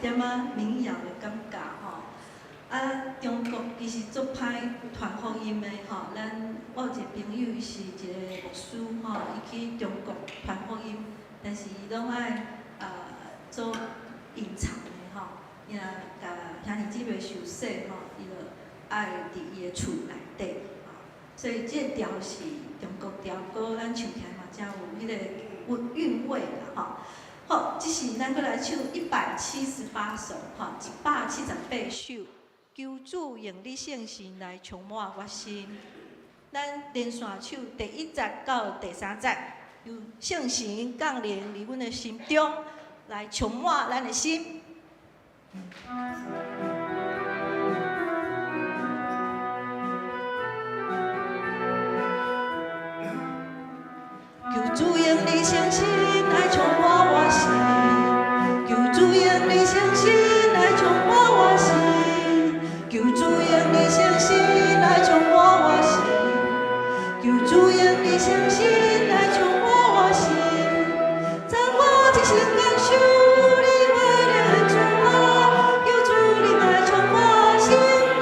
点仔民谣的感觉吼。啊，中国其实足歹传福音的吼，我有一个朋友是一个牧师吼，伊去中国传福音，但是伊拢爱做隐藏的吼，伊若甲兄弟姊妹受洗吼，伊就爱伫伊的厝内底吼，所以这调是中国调歌，咱唱起来嘛，才有迄个韵味啦吼。好，这是咱过来唱178首吼，178首。求主用你圣心来充满我心。咱连续唱第1节到第3节，由圣神降临伫阮的心中，来充满咱的心。求主用你圣心来充满我心，求主用你圣心来充满我心。求主用你圣心来充满我心，求主用你圣心来充满我心，在我的心感受你爱的主啊，求主你来充满心内，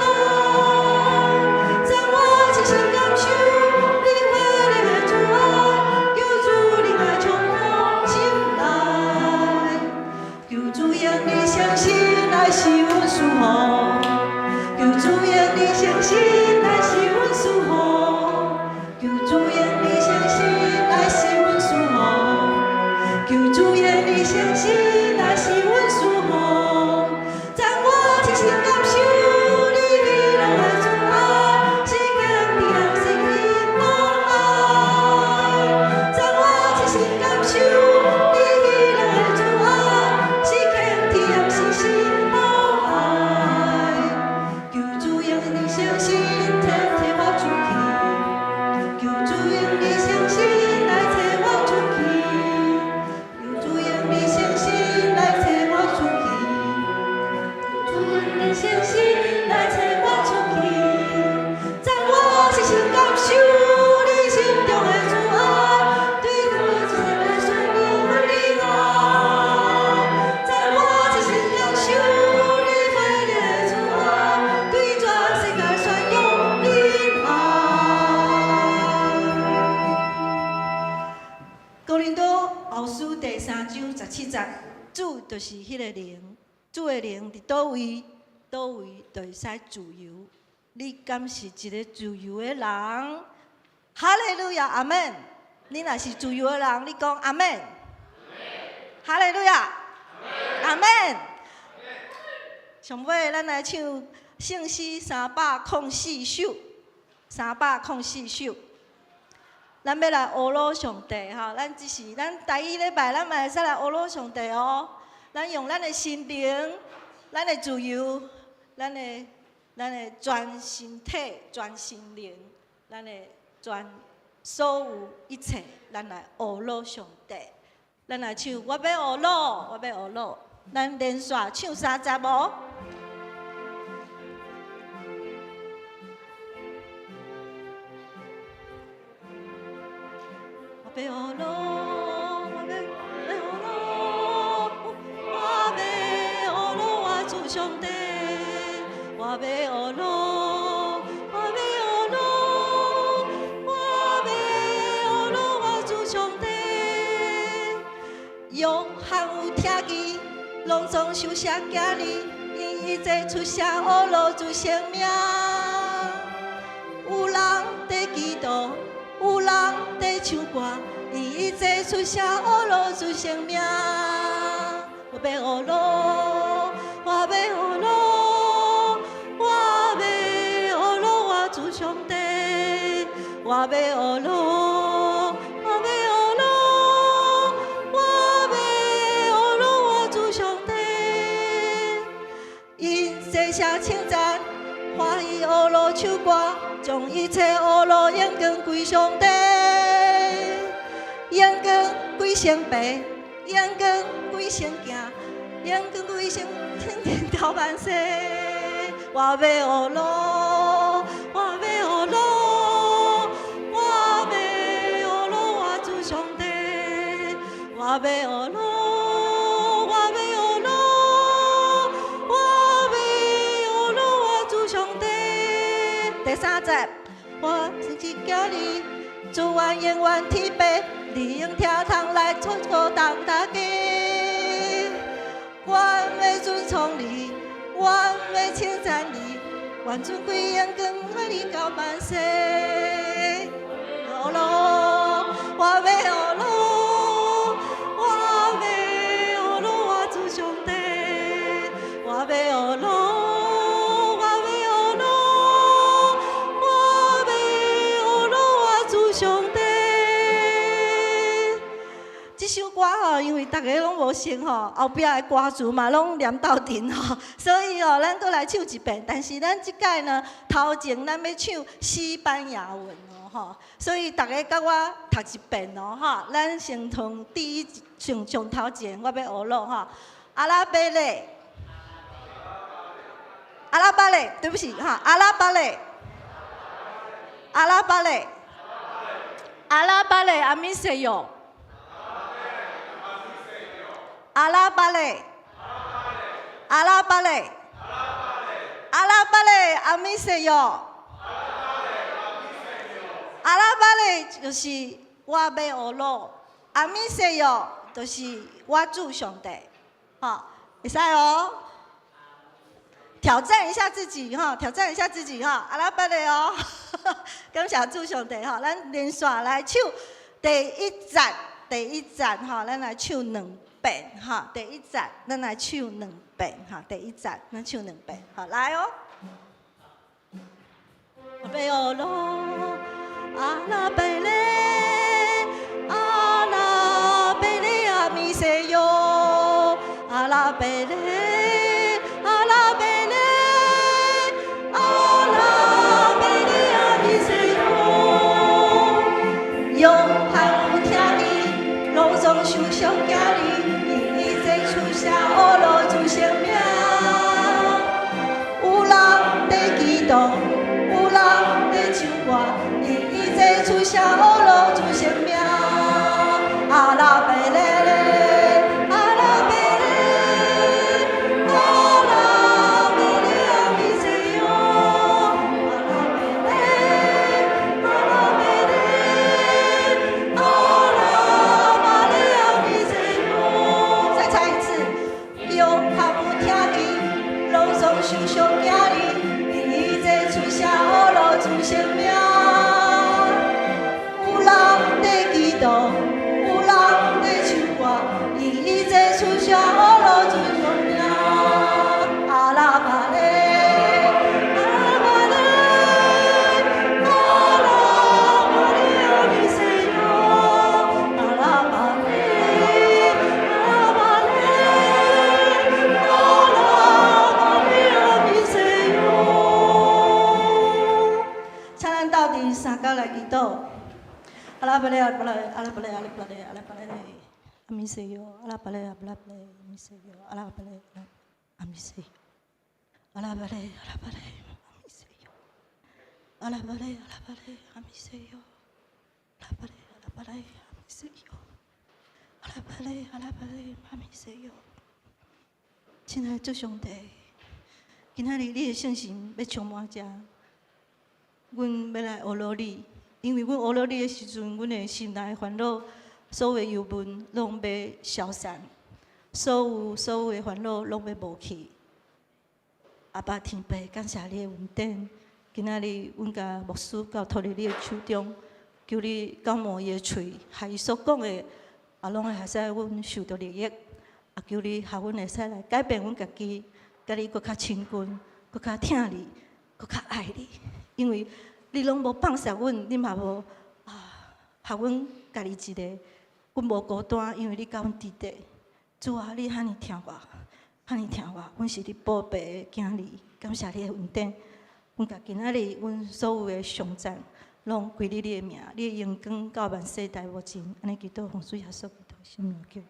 在我的心感受你爱的主啊，求主你来充满心内，求主用你圣心来使阮舒服。求主用你圣心来使阮舒服，求主用你圣心来使阮舒服，求主用你圣心来使阮舒服，在我的心感受你喜乐的主啊，是坚定心的爱，在我的心感受你喜乐的主啊，是坚定信心的爱。求主用你圣心替我出去，求主用你圣心来替我出去，求主用你圣心来替我出去，求主用你圣心来替我出去，在我的心感受你心中的主啊，对我一生来顺应你爱，在我的心感受你美丽的主啊，对全世界宣扬你爱。哥林多后书第3章17节，主就是迄个灵，主的灵伫倒位，倒位就会使自由。你敢是一个自由的人？哈利路亚，阿门。你若是自由的人，你讲阿门。哈利路亚，阿门。上尾咱来唱圣诗304首，304首。咱要来阿罗上帝哈，咱只是咱第一礼拜，咱嘛会使来阿罗上帝哦。咱用咱的心灵、咱的自由、咱的全身体、全心灵、咱的全所有一切，咱来阿罗上帝。咱来唱，我要阿罗，我要阿罗。咱连续唱3节无？我要阿罗，我要阿罗，我要阿罗，我主上帝，我要阿罗，我要阿罗，我要阿罗，我主上帝。约翰有听见，拢总受写囝哩，因伊这出声阿罗主生命，有人在祈祷。有人在唱歌，因伊这出声阿罗主生命。我要阿罗，我要阿罗，我要阿罗，我主上帝。我要阿罗，我要阿罗，我要阿罗，我主上帝。因写下称赞，欢喜阿罗唱歌。将一切阿罗眼光归上帝，眼光归圣白，眼光归圣行，眼光归圣天条万世。我要阿罗，我要阿罗，我要阿罗，我主上帝。我要阿罗，我要阿罗。30，我生气叫你，祝愿永远天白，你用跳堂来做个当大家。我要尊崇你，我要称赞你，愿尊贵阳光爱你到万世。哦咯，我要哦咯，我要哦咯，我主上帝，我要哦咯。这首歌吼，因为大家拢无熟吼，后壁的歌词嘛拢念斗阵吼，所以吼，咱搁来唱一遍。但是咱即届呢，头前咱要唱西班牙文哦吼，所以大家甲我读一遍哦吼。咱先从第一上头前，我要学咯吼。阿拉贝勒，阿拉巴勒，对不起哈，阿拉巴勒，阿拉巴勒，阿拉巴勒，阿米塞哟。阿拉巴勒，阿拉巴勒，阿拉巴勒，阿米塞哟。阿拉巴勒就是我要学咯，阿米塞哟就是我主上帝，哈，会使哦。挑战一下自己哈，挑战一下自己哈，阿拉巴勒哦，感谢主上帝哈，咱连续来唱第一站哈，咱来唱2遍哈，第一站咱来唱2遍哈，第一站咱唱2遍，好来哦。我要学咯，阿拉贝勒，阿拉贝勒阿米塞哟，阿拉贝勒，阿拉贝勒，阿拉贝勒阿米塞哟，用汉有听你，路上受伤惊你。下乌路主生命，有人在祈祷，有人在唱歌，伊在出下乌路主生命。阿拉贝勒，阿拉贝勒，阿拉贝勒阿米塞哟，阿拉贝勒，阿拉贝勒，阿拉巴勒阿米塞哟。再唱一次。用汉有听你，路上受伤惊你，伊在出下乌路主生命。有人在祈祷，有人在唱歌，伊在出下乌路主生命。阿拉巴勒，阿拉巴勒，阿拉巴勒阿米塞哟，阿拉巴勒，阿拉巴勒。三角来祈祷，阿拉巴勒，阿拉巴勒，阿拉巴勒，阿拉巴勒，阿拉巴勒，阿米塞哟，阿拉巴勒，阿拉巴勒，阿米塞哟，阿拉巴勒，阿米塞哟，阿拉巴勒，阿拉巴勒，阿米塞哟，阿拉巴勒，阿拉巴勒，阿米塞哟，阿拉巴勒，阿拉巴勒，阿米塞哟，阿拉巴勒，阿拉巴勒，阿米塞哟。亲爱的主上帝，今仔日你的圣心要充满遮。阮要来学罗你，因为阮学罗你的时阵，阮的心内烦恼、所有忧闷拢要消散，所有的烦恼拢要无去。阿爸天父，感谢你的恩典，今仔日阮甲牧师交托伫你的手中，求你感冒伊的喙，害伊所讲的，拢会使阮受到利益。啊，求你下阮会使来改变阮家己，甲你搁较亲近，搁较疼你，搁较爱你。因为你拢无放下阮，你嘛无下阮家己一个，阮无孤单，因为你甲阮伫地。主啊，你遐尼疼我，遐尼疼我，阮是你宝贝的囝儿，感谢你的恩典。阮甲今仔日阮所有的颂赞，拢归你的名，你的荣光到万世代无尽。安尼祈祷，奉主耶稣基督圣名求，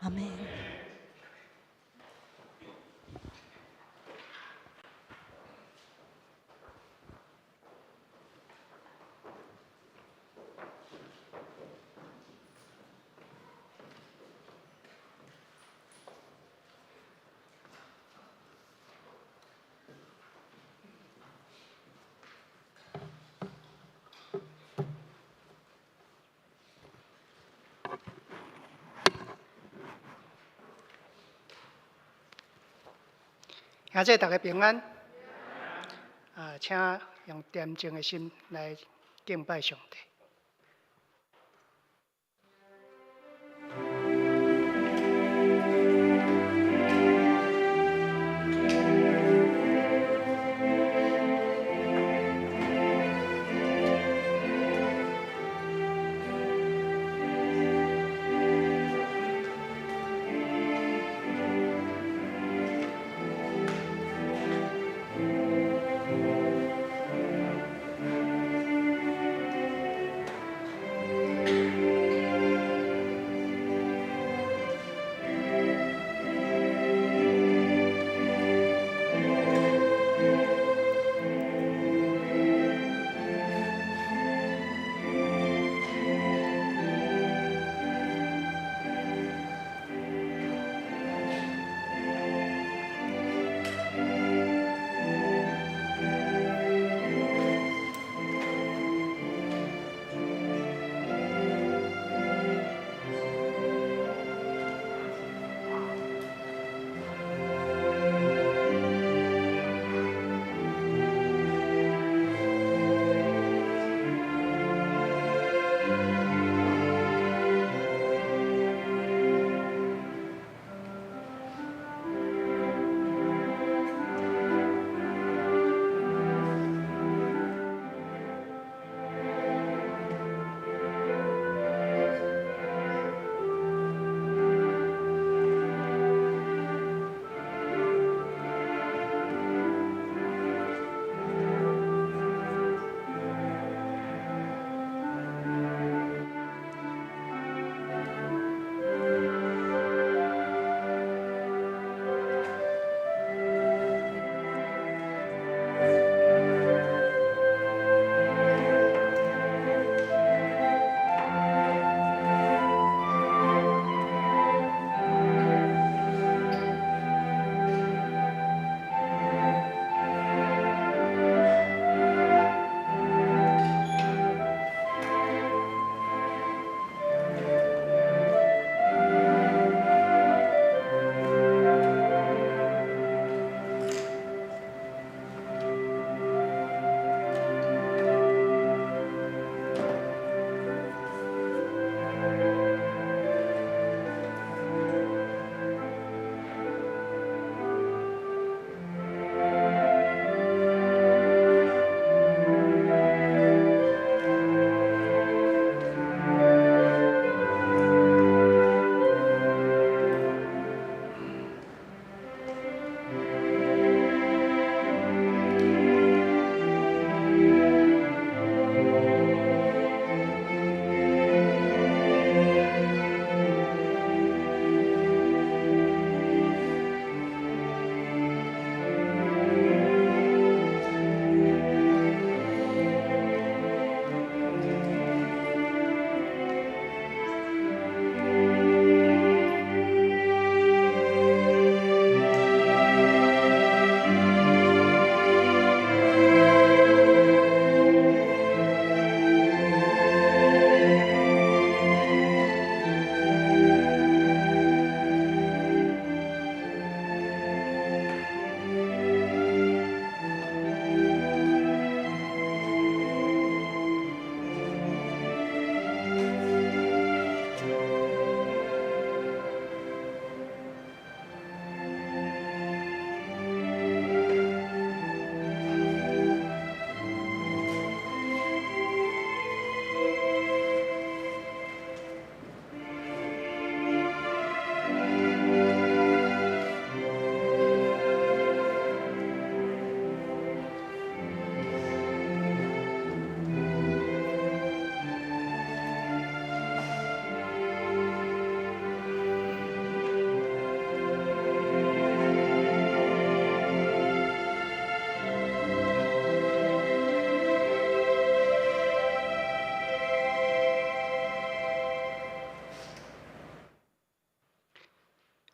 阿门。兄姐大家平安。请用恬静的心来敬拜上帝。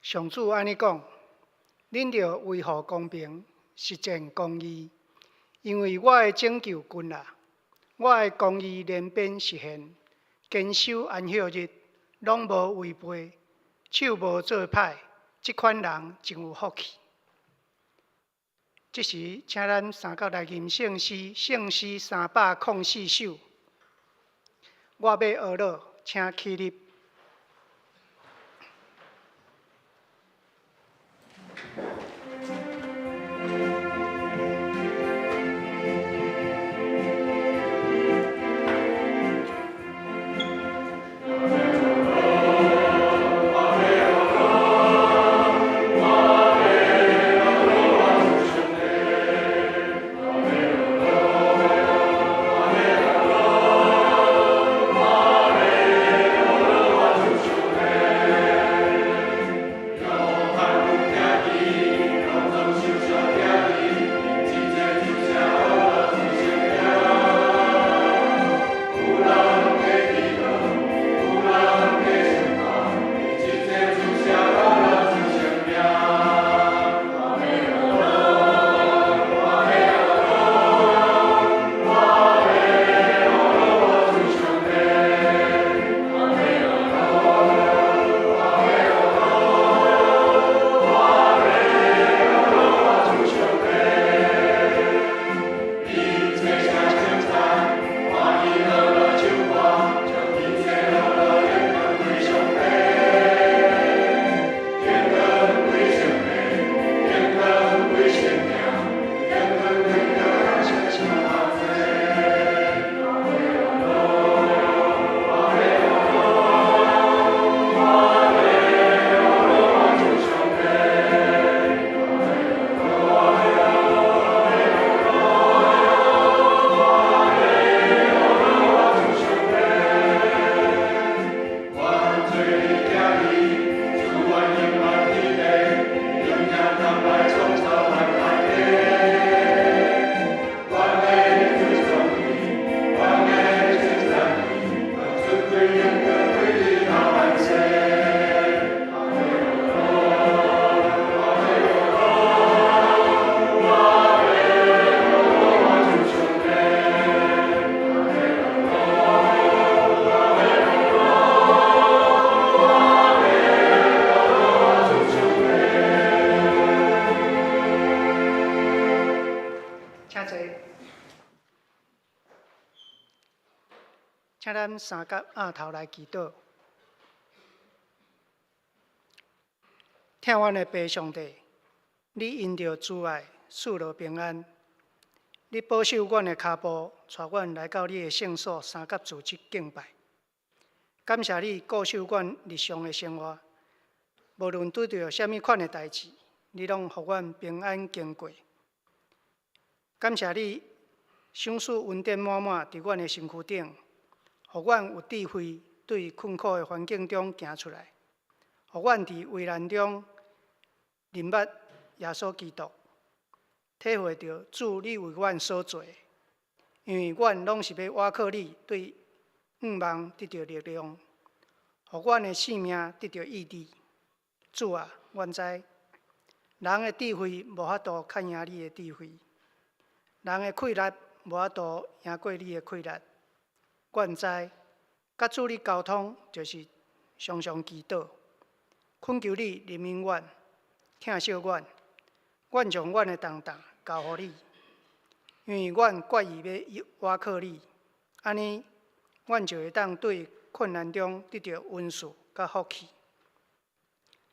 上主安尼讲：恁着维护公平，实践公义，因为我的拯救近啊，我的公义连鞭实现，坚守安息日，拢无违背，手无做歹，即款人真有福气。即时，请咱三角来吟圣诗，圣诗304首。我要学了，请起立。请咱三角额头来祈祷。听阮的爸上帝，你因着慈爱赐落平安，你保守阮的脚步，带阮来到你的圣所三角组织敬拜。感谢你顾守阮日常的生活，无论拄着什么款的代志，你拢互阮平安经过。感谢你赏赐恩典满满伫阮的身躯顶，互阮有智慧对困苦的环境中行出来，互阮伫危难中认捌耶稣基督，体会到主你为阮所做，因为阮拢是要倚靠你对愿望得到力量，互阮的性命得到意义。主啊，阮知人的智慧无法度较赢你的智慧，人的气力无法度赢过你的气力。阮知，甲主你沟通就是常常祈祷，恳求你怜悯阮，疼惜阮。阮将阮的重担交予你，因为阮决意要倚靠你，安尼，阮就会当对困难中得到温顺甲福气，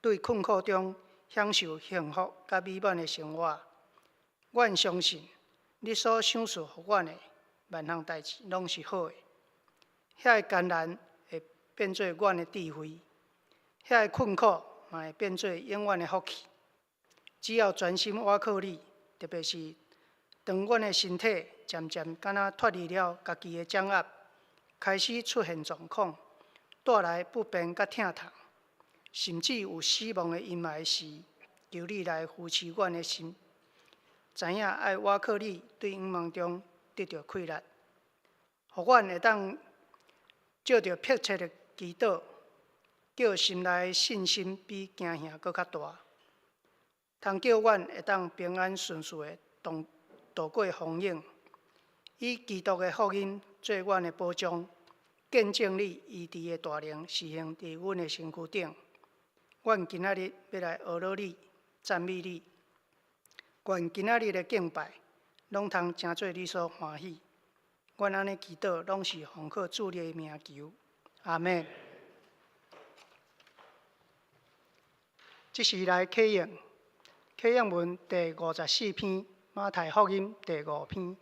对困苦中享受幸福甲美满的生活。阮相信，你所赏赐予阮的万项代志拢是好的。遐个艰难会变做阮的智慧，遐个困苦嘛会变做永远的福气。只要专心倚靠你，特别是当阮的身体渐渐敢若脱离了家己的掌握，开始出现状况，带来不便甲疼痛，甚至有死亡的阴霾时，求你来扶持阮的心，知影爱倚靠你，对愿望中得到气力，互阮会当照着迫切的祈祷，叫心内的信心比惊吓搁较大，通叫阮会当平安顺遂的度过风影，以基督的福音做阮的保障，见证你医治的大能实行伫阮的身躯顶。阮今仔日要来学了你，赞美你。愿今仔日的敬拜，拢通真做你所欢喜。阮安尼祈祷，拢是奉靠主你的名求，阿门。即时来启应，启应文第54篇，马太福音第5篇。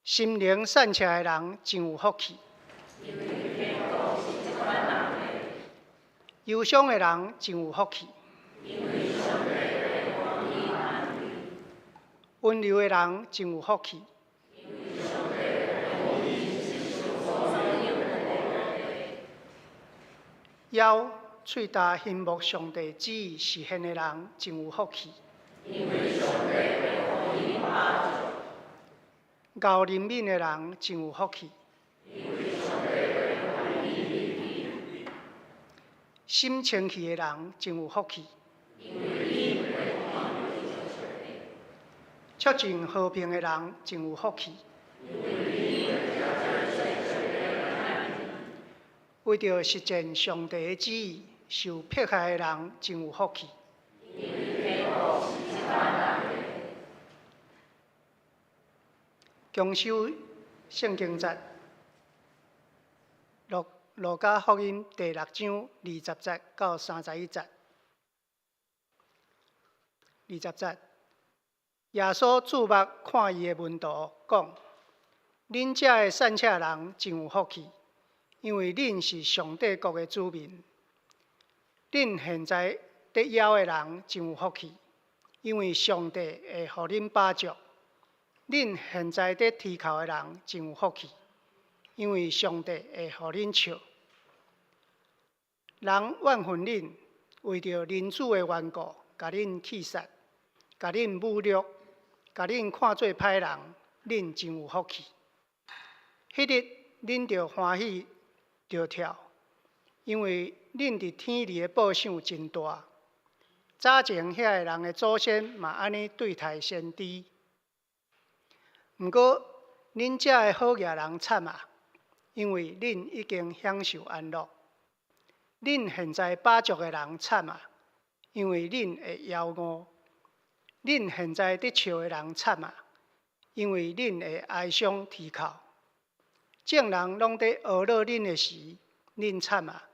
心灵善车的人真有福气，忧伤的人真有福气，温柔的人真有福气。腰喙焦欣慕上帝旨意实现的人真有福气。厚怜悯的人真有福气。心清气的人真有福气。促进和平的人真有福气。为着实践上帝的旨意，受迫害的人真有福气。共修圣经节，路加福音第6章20节到31节。20节，耶稣注目看伊的门徒，讲：恁遮的善车人真有福气，因为恁是上帝国的子民。恁现在得枵的人真有福气，因为上帝会互恁饱足。恁现在得啼哭的人真有福气，因为上帝会互恁笑。人怨恨恁，为着人子的缘故，甲恁气杀，甲恁侮辱，甲恁看做歹人，恁真有福气。迄日恁着欢喜着跳，因为恁伫天里的报赏真大。早前遐个人的祖先嘛安尼对待先知。毋过，恁遮的好业人惨啊！因为恁已经享受安乐。恁现在饱足的人惨啊！因为恁会枵餓。恁现在得笑的人惨啊！因为恁会哀伤啼哭。众人拢在学乐恁的时，恁惨啊！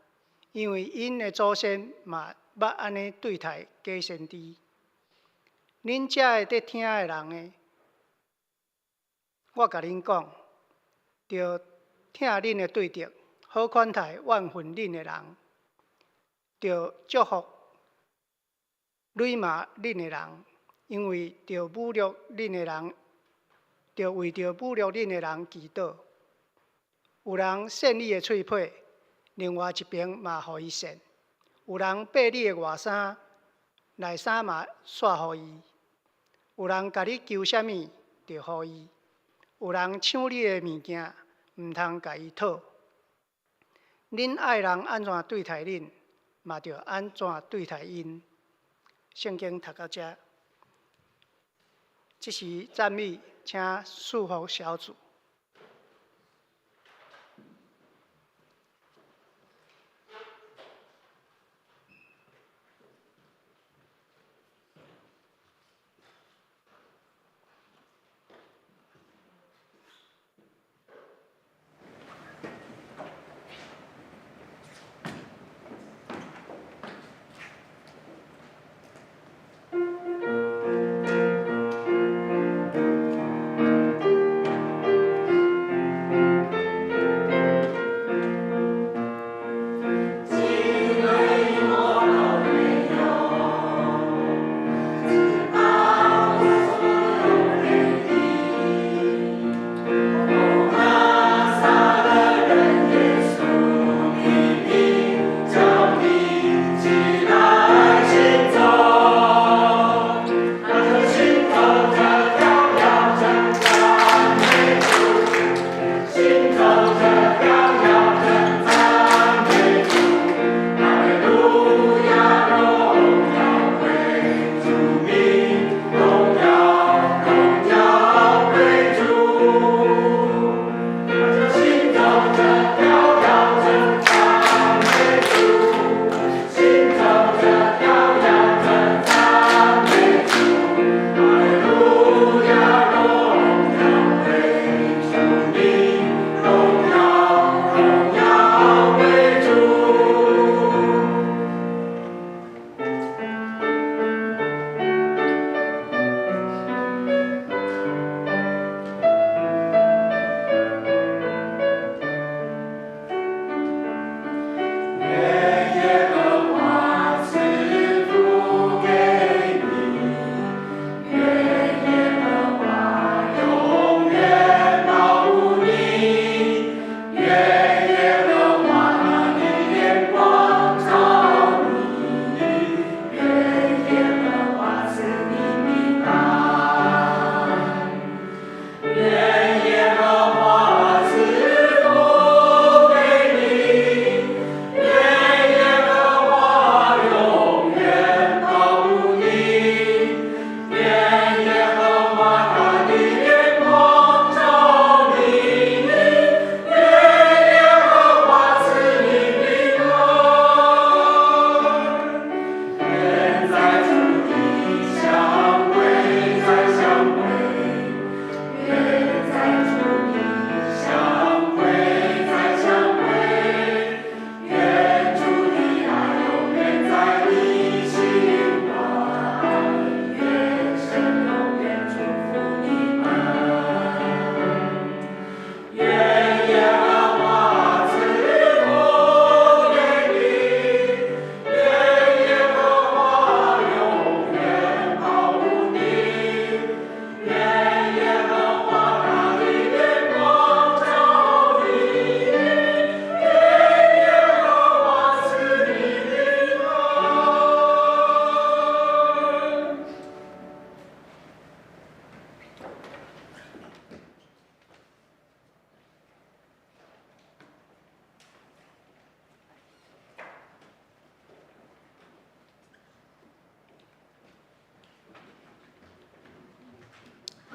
因为因的祖先嘛捌安尼对待假先知。恁遮的在听的人呢？我甲恁讲，着听恁的对着，好款待怨恨恁的人，着祝福辱骂恁的人，因为着侮辱恁的人，着为着侮辱恁的人祈祷。有人扇你的喙皮，另外一边嘛互伊扇；有人扒你的外衫，内衫嘛甩互伊；有人甲你求啥物，着互伊。有人抢你的物件，毋通甲伊讨。恁爱人安怎对待恁，嘛着安怎对待因。圣经读到遮，即时赞美，请祝福小组。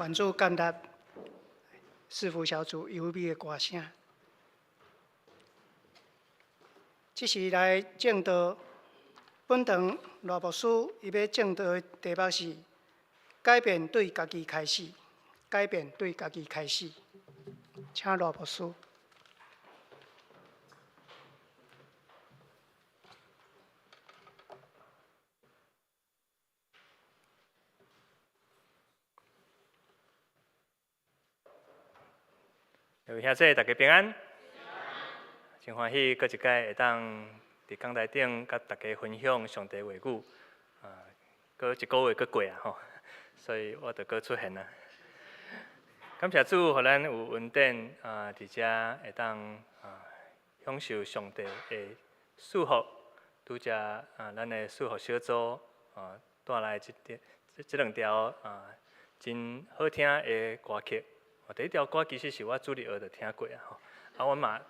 愿主感达侍奉小组优美的歌声。这是来正道，本堂罗牧师伊要正道的题目是改变对家己开始，改变对家己开始。请罗牧师。各位兄弟，大家平安。真欢喜，搁一届会当伫讲台顶，甲大家分享上帝话语。搁一个月搁过啊吼，所以我就搁出现啦。感谢主，互咱有恩典伫遮会当享受上帝的祝福。拄则咱的祝福小组带来这两条真好听的歌曲。第一条歌其实是我主日学就听过啊，我嘛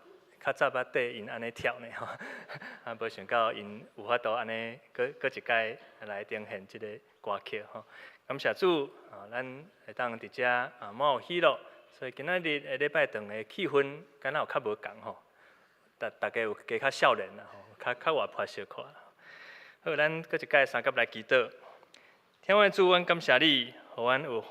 较早捌缀因安尼跳呢吼，无想到因有法度安尼，搁一届来呈现即个歌曲吼。感谢主咱会当伫遮满有喜乐，所以今仔日礼拜堂的气氛敢若有较无共吼，大家有加较少年啦吼，较活泼小可啦。好，咱搁一届三甲来祈祷，天父主，阮感谢你，互阮有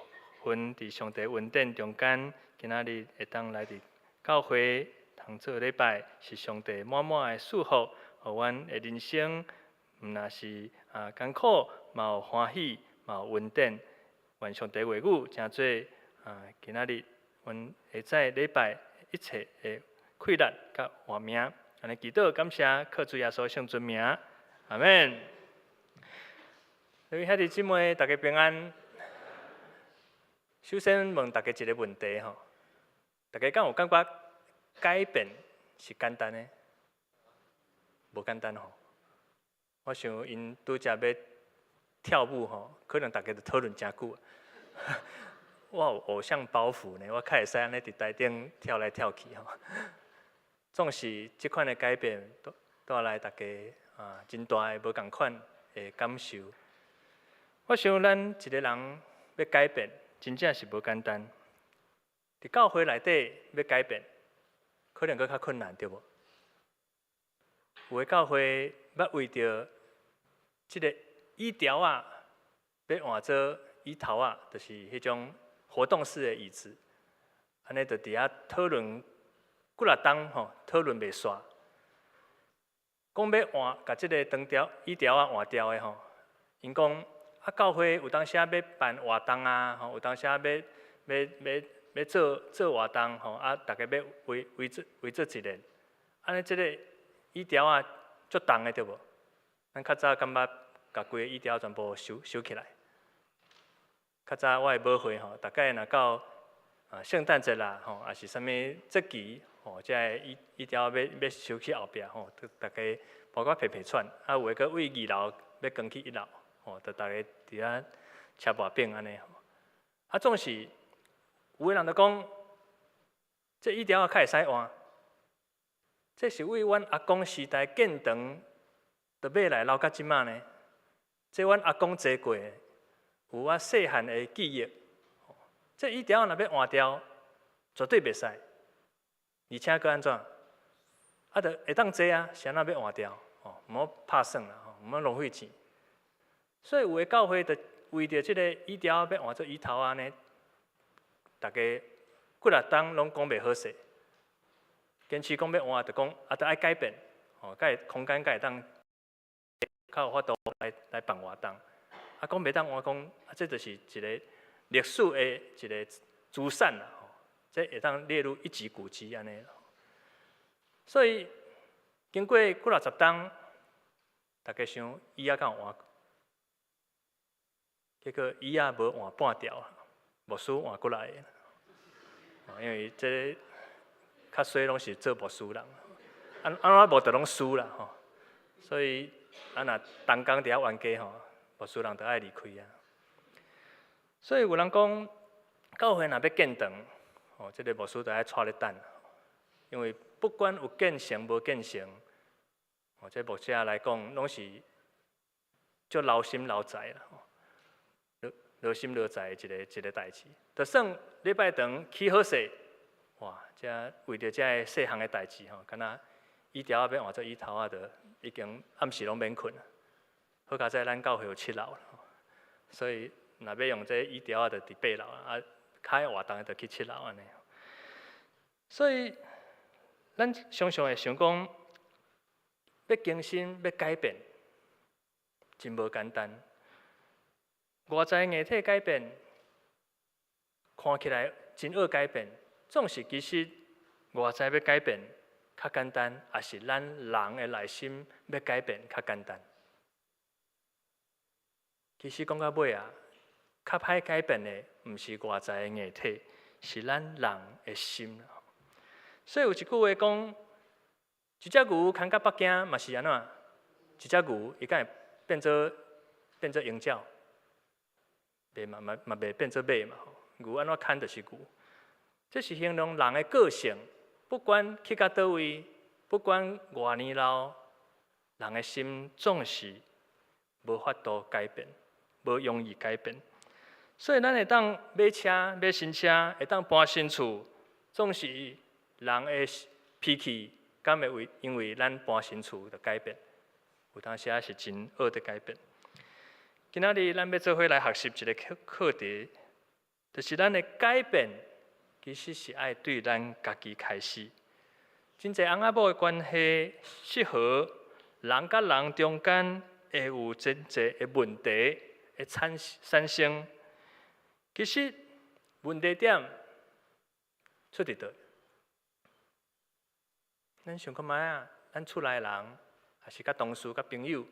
分伫上帝恩典中间，今仔日会当来伫教会通做礼拜，是上帝满满的祝福，互阮的人生，毋若是艰苦，嘛有欢喜，嘛有恩典。愿上帝话语诚做今仔日阮下载礼拜一切的快乐甲活命，安尼祈祷感谢，靠主耶稣圣尊名，阿免。各位兄弟姊妹，大家平安。首先问大家一个问题吼，大家敢有感觉改变是简单的？无简单吼。我想因拄则要跳舞吼，可能大家都讨论真久。我有偶像包袱呢，我较会使安尼伫台顶跳来跳去吼。总是即款的改变带来大家真大的无共款的感受。我想咱一个人要改变。真正是无简单，伫教会内底要改变，可能搁较困难，对无？有诶教会要为着即个椅条要换做椅头就是迄种活动式的椅子，安尼就伫遐讨论几若冬吼，讨论袂煞。讲要换，甲即个椅条换掉的吼，因讲。教会有当时要办活动吼，有当时要做活动吼，大家要围做一个，安尼即个椅条足重的对无？咱较早感觉甲规个椅条全部收起来。较早我的母会吼，大概若到圣诞节啦吼，也是啥物节期吼，即个椅条要收去后壁吼，大家包括皮喘，有诶搁为二楼要扛去一楼。就大家伫遐车跋柄安尼吼，总是有诶人就讲，这椅条较会使换，这是为阮阿公时代建堂，就买来留到即马呢。这阮阿公坐过，有我细汉的记忆。这椅条若要换掉，绝对袂使，而且搁安怎？就会当坐谁若要换掉？毋好拍算啦，毋好浪费钱。所以有诶教会就为着即个椅条要换做椅头呢，大家几若冬拢讲袂好势，坚持讲要换，就讲就爱改变，甲空间甲会当较有法度来办活动。讲袂当换，讲这就是一个历史的一个资产啦，这会当列入一级古迹安尼。所以经过几若十冬，大家想椅敢有换？结果椅无换半条，牧师换过来的。因为这较衰拢是做牧师人，安怎无就拢输啦吼。所以若同工伫遐冤家吼，牧师人就爱离开。所以有人讲，教会若要建堂，这个牧师就爱带咧等，因为不管有建成无建成，这牧者来讲拢是足劳心劳财啦。落心落在的一个代志。就算礼拜堂起好势，哇，这为着这个细项的代志吼，敢若椅条仔要换做椅头仔，就已经暗时拢免困了。好佳在咱教会有7楼了，所以若要用这椅条仔，就伫8楼啊，较爱活动的就去7楼安尼。所以，咱常常会想讲，要更新、要改变，真无简单。外在硬体改变，看起来真好改变，总是其实外在要改变较简单，也是咱人的内心要改变较简单。其实讲到尾啊，较歹改变的，毋是外在的硬体，是咱人的心。所以有一句话讲，一只牛牵到北京嘛是安怎？一只牛伊敢会变做鹰鸟？袂嘛袂变做马嘛。牛安怎牵就是牛。这是形容人的个性，不管去到倒位，不管偌年老，人的心总是无法度改变，无容易改变。所以咱会当买车、买新车，会当搬新厝，总是人的脾气，敢会因为咱搬新厝就改变？有当时是真恶的改变。今仔日咱要做伙来学习一个课题，就是咱的改变，其实是爱对咱家己开始。真侪翁仔某的关系，适合人甲人中间会有真侪的问题会产生。其实问题点出伫倒？咱想看觅啊，咱厝内人，还是甲同事、甲朋友，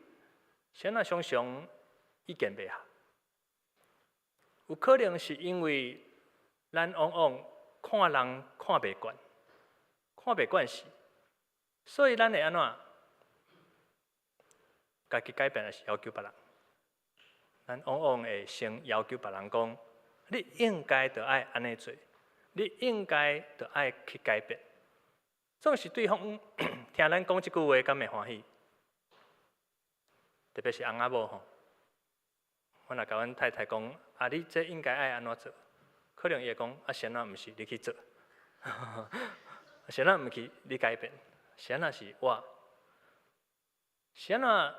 谁若常常意见袂合？有可能是因为咱往往看人看袂惯，看袂惯势，所以咱会安怎？家己改变还是要求别人？咱往往会先要求别人讲，你应该就爱安尼做，你应该就爱去改变。总是对方听咱讲这句话，敢会欢喜？特别是翁仔某吼，我若甲阮太太讲，啊，你这应该爱安怎做？可能伊会讲，啊，谁若毋是你去做，谁若毋去你改变，谁若是我，谁若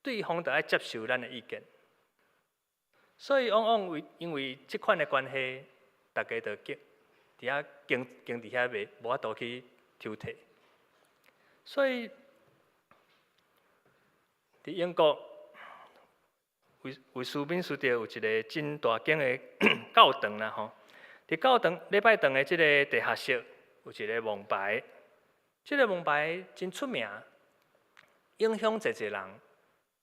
对方就爱接受咱的意见。所以往往因为这款的关系，大家就伫遐经伫遐无法度去抽摕。所以伫英国，卫斯敏斯特有一个真大间的教堂啦吼。伫教堂礼拜堂的即个地下室有一个蒙牌，即个蒙牌真出名，影响侪人。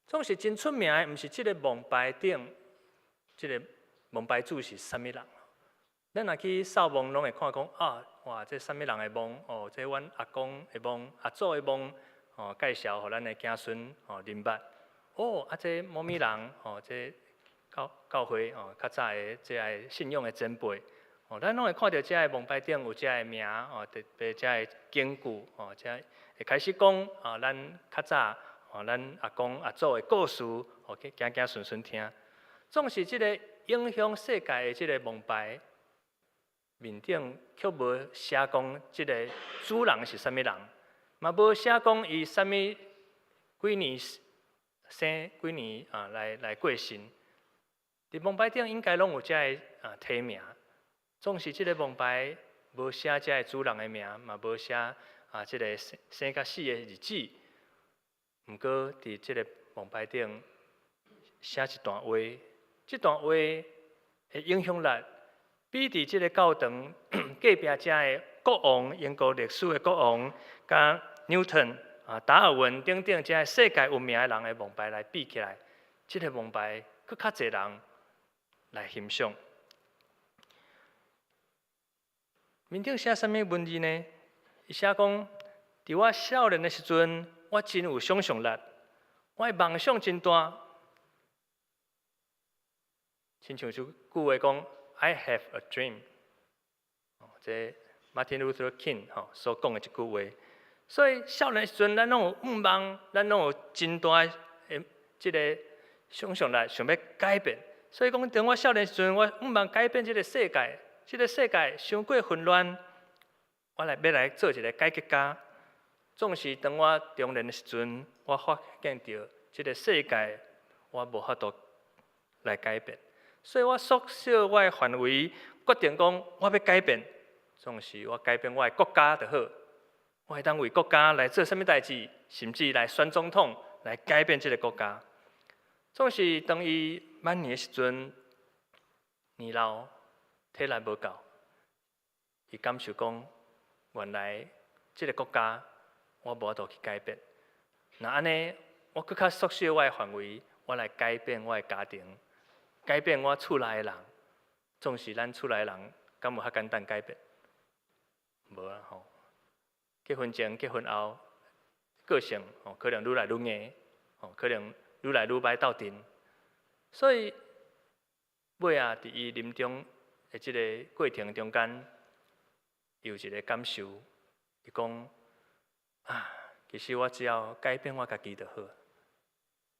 总是真出名的，毋是即个蒙牌顶。即个蒙牌主是啥物人？咱若去扫墓，拢会看讲啊，哇，这啥物人的墓？哦，这阮阿公的墓、阿祖的墓，哦，介绍互咱的子孙哦认捌。哦，啊，这某咪人，哦，这教会哦较早的这个信仰的前辈，哦，咱拢会看到这个蒙牌顶有这个名，哦，特别这个根据，哦，这会开始讲啊，咱较早哦，咱阿公阿祖的故事，哦，去行顺顺听。总是这个影响世界的这个蒙牌面顶，却无写讲这个主人是啥物人，嘛无写讲伊啥物几年生几年啊来过身。伫蒙牌顶应该拢有这个题名，总是这个蒙牌无写这个主人的名，嘛无写啊这个生甲死的日子。毋过伫这个蒙牌顶写一段话。这段话的影响力，比伫这个教堂隔壁遮的国王、英国历史的国王、甲 Newton 啊、达尔文等等遮世界有名的人的蒙牌来比起来，这个蒙牌佫较侪人来欣赏。面顶写啥物文字呢？伊写讲，伫我少年的时阵，我真有想象力，我的梦想真大。亲像就句话讲 ，I have a dream。这 Martin Luther King 所讲的一句话。所以少年时阵，咱拢有愿望，咱拢有真大的这个想象力，想要改变所以讲，当我少年时阵，我毋茫改变这个世界，这个世界伤过混乱，我要来做一个改革家。总是当我中年的时阵，我发现到这个世界我无法度来改变，所以我缩小我的范围，决定讲我要改变。总是我改变我的国家就好，我会当为国家来做什么代志，甚至来选总统来改变这个国家。总是当伊晚年的时阵，年老体力无够，伊感受讲原来这个国家。我无法度去改变，那安尼，我搁较缩小我的范围，我来改变我的家庭，改变我厝内的人。总是咱厝内的人，敢有遐简单改变？无啊吼。结婚前、结婚后，个性可能愈来愈硬，可能愈来愈歹斗阵。所以尾啊，伫伊临终的即个过程中间，有一个感受，伊讲。其实我只要改变我家己就好。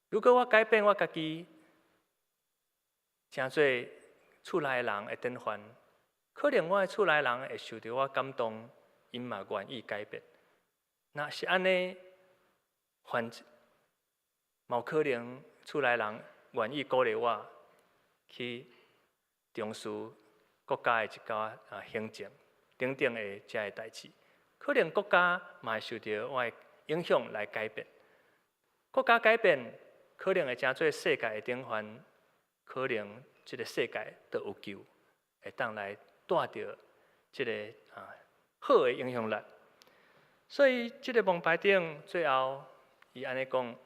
如果我改变我家己，真侪厝内的人会颠翻，可能我的厝内人会受到我感动，因嘛愿意改变。若是安尼，嘛有可能厝内人愿意鼓励我去重视国家的一寡行政等等的遮个代志。可能国家嘛会受到我的影响来改变，国家改变，可能会真做世界的顶端，可能这个世界都有救，会当来带着这个好的影响力。所以这个蒙牌顶最后，伊安尼讲：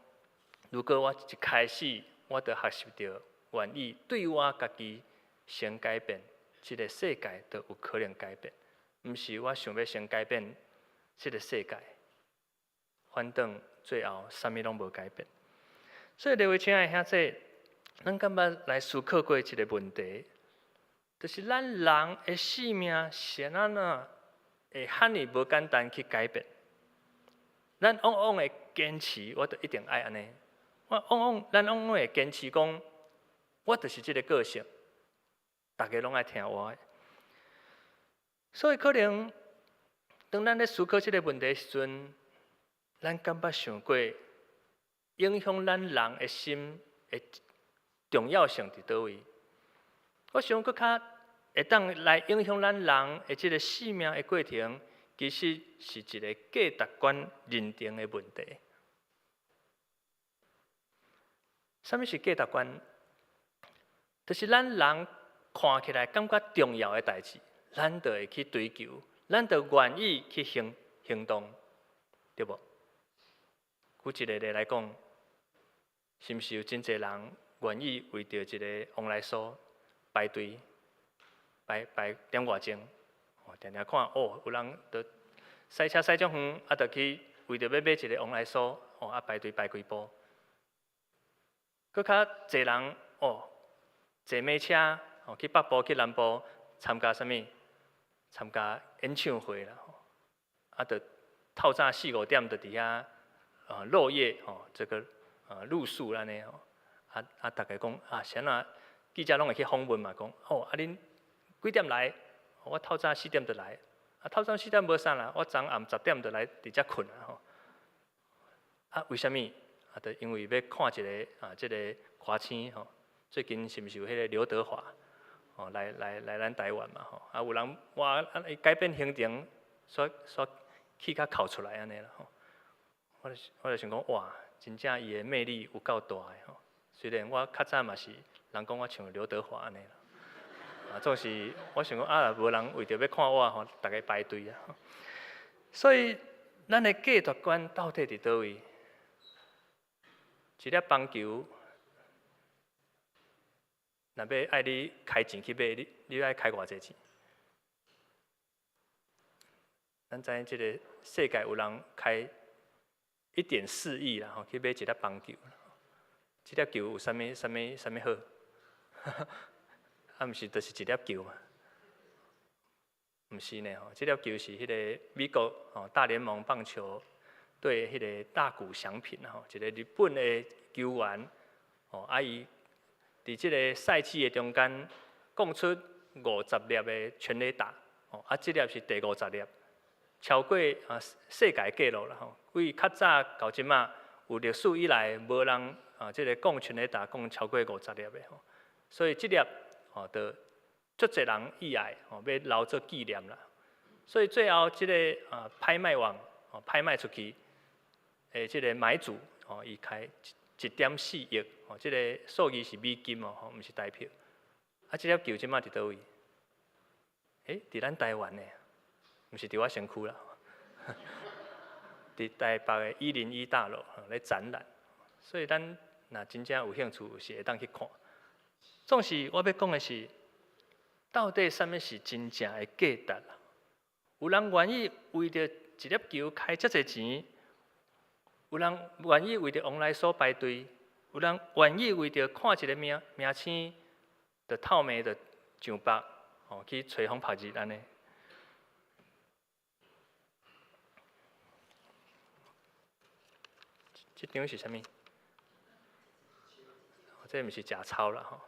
如果我一开始我就学习到愿意对我家己先改变，这个世界都有可能改变，毋是我想要先改变。这个世界，反正最后啥物拢无改变。所以，各位亲爱的兄弟，咱敢捌来思考过一个问题，就是咱人的生命是安怎会遐尼无简单去改变？咱往往会坚持，我就一定爱安尼。咱往往会坚持讲，我就是这个个性，大家拢爱听我的。所以可能。当咱咧思考这个问题的时阵，咱敢捌想过影响咱人的心的重要性伫倒位？我想搁较会当来影响咱人的这个生命的过程，其实是一个价值观认定的问题。什么是价值观？就是咱人看起来感觉重要的代志，咱就会去追求。咱就愿意去行动，对无？举一个例来讲，是毋是有真侪人愿意为着一个往来所排队排点外钟？定定看有人就驶车驶足远，就去为着要买一个往来所，排队排几步。搁较侪人坐马车去北部去南部参加啥物？参加演唱会啦，就透早4、5点就伫遐落叶这个露宿安尼大家讲谁啊？记者拢会去访问嘛，讲恁几点来？我透早4点就来，透早4点无啥啦，我昨暗10点就来伫遮困啊为什么？就因为要看一个这个花青最近是毋是有迄个刘德华？来咱台湾嘛有人哇改变行程，所去较哭出来安尼啦我就想讲哇，真正伊的魅力有够大的虽然我较早嘛是人讲我像刘德华安尼啦，总是我想讲无人为着要看我大家排队所以咱的价值观到底伫倒位？一粒棒球。若要爱你开钱去买，你爱开偌济钱？咱知即个世界有人开1.4亿啦，去买一粒棒球。这粒球有啥物好？毋是，就是一粒球嘛？毋是呢这粒球是迄个美国大联盟棒球队迄个大谷翔平一个日本的球员伊伫即个赛季的中间，讲出50粒的全垒打，即粒是第50粒，超过世界纪录啦吼。为较早到即马有历史以来无人即个讲全垒打讲超过50粒的吼，所以即粒就足侪人意爱要留作纪念啦。所以最后即个拍卖网拍卖出去的即个买主伊开1.4亿即个数字是美金毋是台票。即粒球即马伫倒位？伫咱台湾的，毋是伫我身躯啦。伫台北的101大楼咧展览，所以咱若真正有兴趣，是会当去看。总是我要讲的是，到底什么是真正的价值啦？有人愿意为着一粒球开遮侪钱，有人愿意为着往来所排队，有人愿意为着看一个名星，就透暝就上北去吹风晒日安尼。这张是啥物？这毋是假钞啦吼，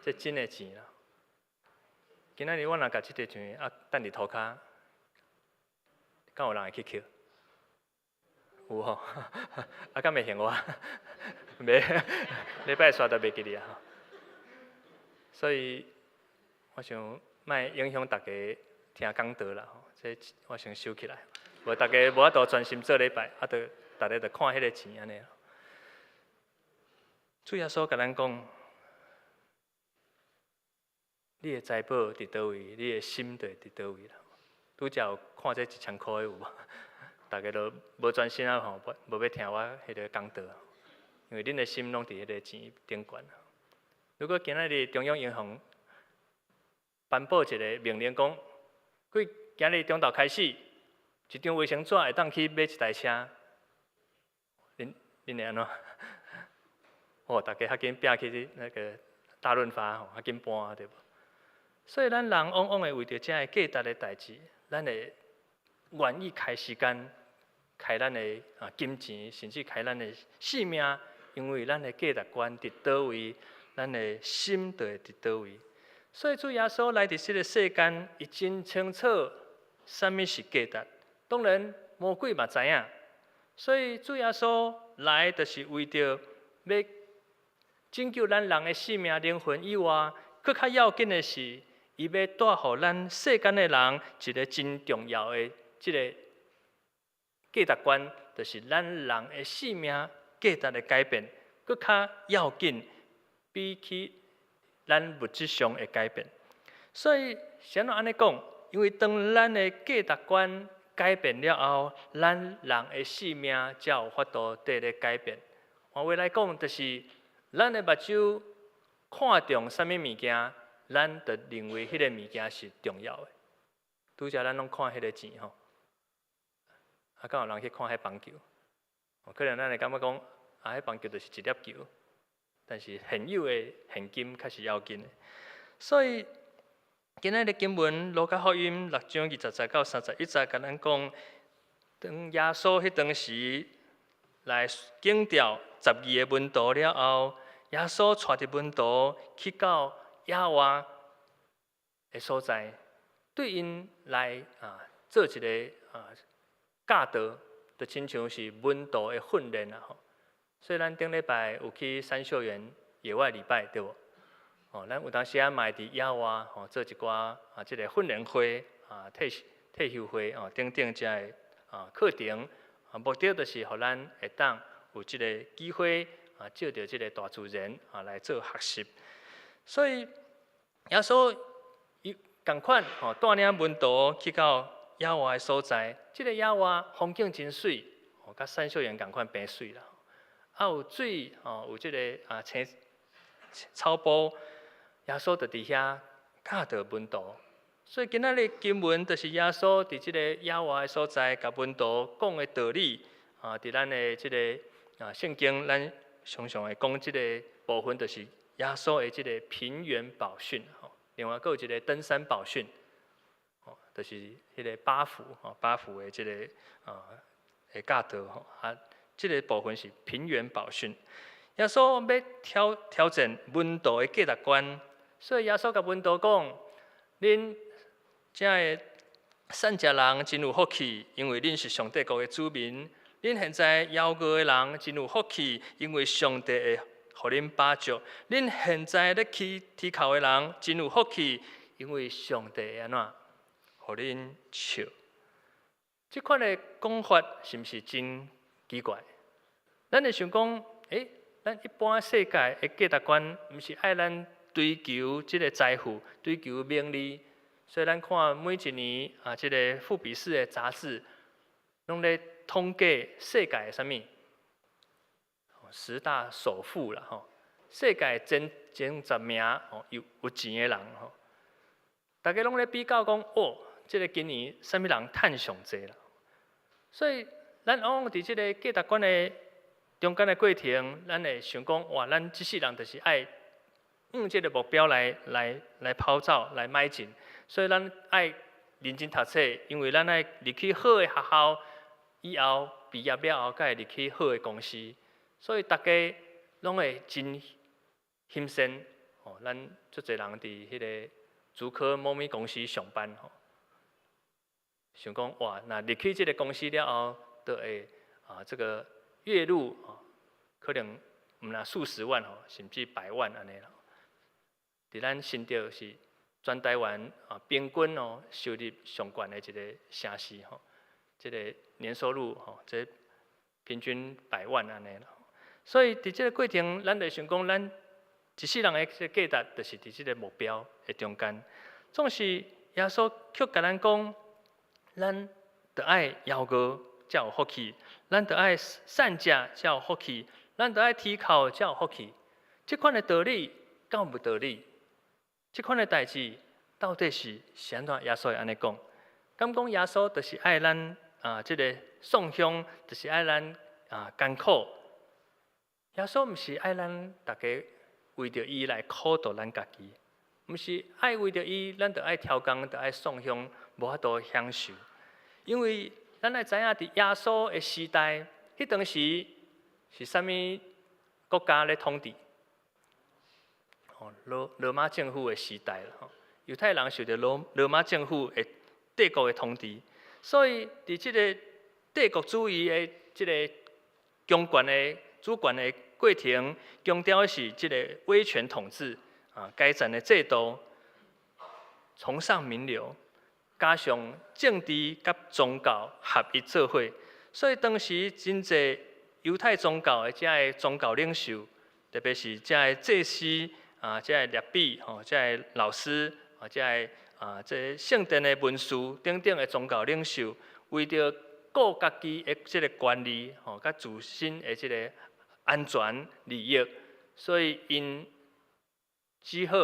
这真诶钱啦。今仔日我若甲即个钱等伫涂骹，敢有人会去捡？有吼，敢袂嫌我？袂，礼拜刷都袂记哩啊。所以我想莫影响大家听讲道啦吼，这我先收起来，无大家无法度专心做礼拜，就大家就看迄个钱安尼。主耶稣甲咱讲，你的财宝伫倒位，你的心就会伫倒位啦。拄则有看这1000块的有无？大家都无专心吼，无要听我迄个讲道，因为恁的心拢伫迄个钱顶悬。如果今仔日中央银行颁布一个命令，讲，今日中昼开始，一张卫生纸会当去买一台车，恁会安怎？大家较紧拼去那个大润发较紧搬对无？所以咱人往往会为着这个价值的代志，咱会愿意开时间，开咱的金钱，甚至开咱的性命，因为咱的价值观伫倒位，咱的心就会伫倒位。所以主耶稣来伫这个世间，伊真清楚什么是价值。当然魔鬼嘛知影，所以主耶稣来就是为着要拯救咱人的性命、灵魂以外，更较要紧的是，伊要带予咱世间的人一个真重要的这个价值观，就是咱人的性命价值的改变，更较要紧，比起咱物质上的改变。所以，谁能安尼讲？因为当咱的价值观改变了后，咱人的性命才有法度得咧改变。换话来讲，就是咱的目睭看重什么物件，咱就认为迄个物件是重要的。拄则咱拢看迄个钱吼，敢有人去看迄棒球？可能咱会感觉讲，迄棒球就是一粒球，但是现有的现金较是要紧的。所以今仔日经文《路加福音》6章20到31节，甲咱讲，当耶稣迄当时来警调12个门徒了后，耶稣带着门徒去到亚华的所在，对因来做一个教导，就亲像是门徒的训练啦吼。所以咱顶礼拜有去三秀园野外礼拜，对无？咱有当时嘛会伫野外做一寡即个训练会退休会等等遮的课程，目的就是互咱会当有即个机会借着即个大自然来做学习。所以耶稣伊同款带领门徒去到野外的所在，即个野外风景真水，甲三秀园同款平水啦。有水有即个青草坡，耶稣就伫遐教导门徒。所以今仔日经文就是耶稣伫即个野外的所在，甲门徒讲的道理伫咱的即个圣经，咱常常会讲即个部分，就是耶稣的即个平原宝训。另外，佫有一个登山宝训，就是迄个八福的即个的教导即个部分是平原宝训。耶稣要挑战文道的价值观，所以耶稣甲文道讲：恁这个善食人真有福气，因为恁是上帝国的子民；恁现在枵餓的人真有福气，因为上帝会互恁把祝；恁现在咧去啼哭的人真有福气，因为上帝会安怎互恁笑。这款的讲法是毋是真奇怪？咱会想讲，咱一般世界的价值观，毋是爱咱追求即个财富、追求名利，所以咱看每一年即个富比士的杂志，拢咧统计世界的啥物10大首富啦吼，世界前10名有钱的人吼，大家拢咧比较讲，即个今年啥物人趁上济啦。所以咱往往伫即个价值观的中间的过程，咱会想讲，哇，咱即世人就是爱即个目标来跑走来迈进，所以咱爱认真读册，因为咱爱入去好的学校，以后毕业了后，才会入去好的公司，所以大家拢会真牺牲。咱足侪人伫迄个竹科某某公司上班想讲哇，那入去这个公司了后，就会这个月入可能唔那数十万甚至百万安尼啦。伫咱新竹是全台湾平均收入上悬的一个城市这个年收入这平均100万安尼啦。所以伫这个过程，咱就想讲，咱一世人的价值，就是伫这个目标的中间。总是耶稣却甲咱讲。咱得爱枵餓才有福气，咱得爱善食才有福气，咱得爱啼哭才有福气。这款的道理敢有无道理？这款的代志到底是安怎？耶稣会安尼讲？敢讲耶稣就是爱咱这个送香，就是爱咱艰苦。耶稣毋是爱咱大家为着伊来苦度咱家己。毋是爱为着伊，咱着爱挑工，着爱送香，无法度享受。因为咱爱知影，伫耶稣的时代，迄当时是啥物国家咧统治？罗马政府的时代啦。犹太人受到罗马政府的帝国的统治，所以伫即个帝国主义的即个强权的主权的过程，强调的是即个威权统治。改善的制度，崇尚名流，加上政治甲宗教合一做伙，所以当时真侪犹太宗教的遮个宗教领袖，特别是遮个祭司遮个律比遮个老师遮个这圣殿的文士等等的宗教领袖，为着顾家己的即个权利甲自身的即个安全利益，所以因只好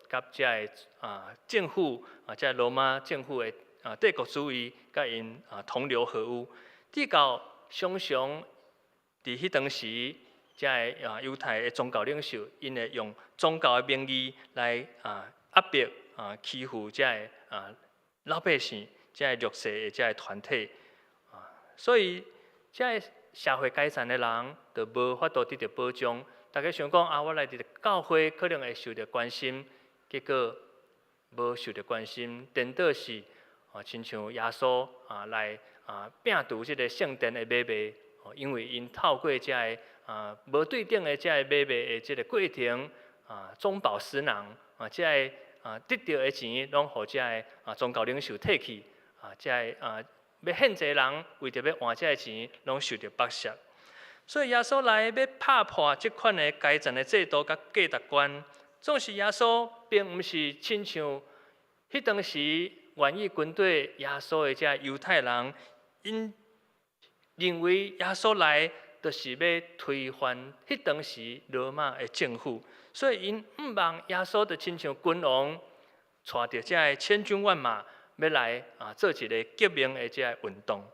甲遮个政府遮罗马政府的帝国主义，甲因同流合污，直到常常伫迄当时，遮个犹太的宗教领袖，因会用宗教的名义来压迫欺负遮个老百姓，遮个弱势的遮个团体所以遮个社会改善的人，就无法度得到保障。大家想讲我来伫教会可能会受到关心，结果无受到关心，颠倒是亲像耶稣来摒除即个圣殿的买卖，因为因透过遮个无对等的遮个买卖的即个过程中饱私囊遮个得到的钱，拢互遮个宗教领袖摕去遮个要限制人为着要换遮个钱，拢受到剥削。所以耶稣来要拍破这款的改善的制度甲价值观，总是耶稣并毋是亲像迄当时愿意军队耶稣的这犹太人，因认为耶稣来就是要推翻迄当时罗马的政府，所以因毋望耶稣就亲像君王，带着这个千军万马要来做一个革命的这个运动。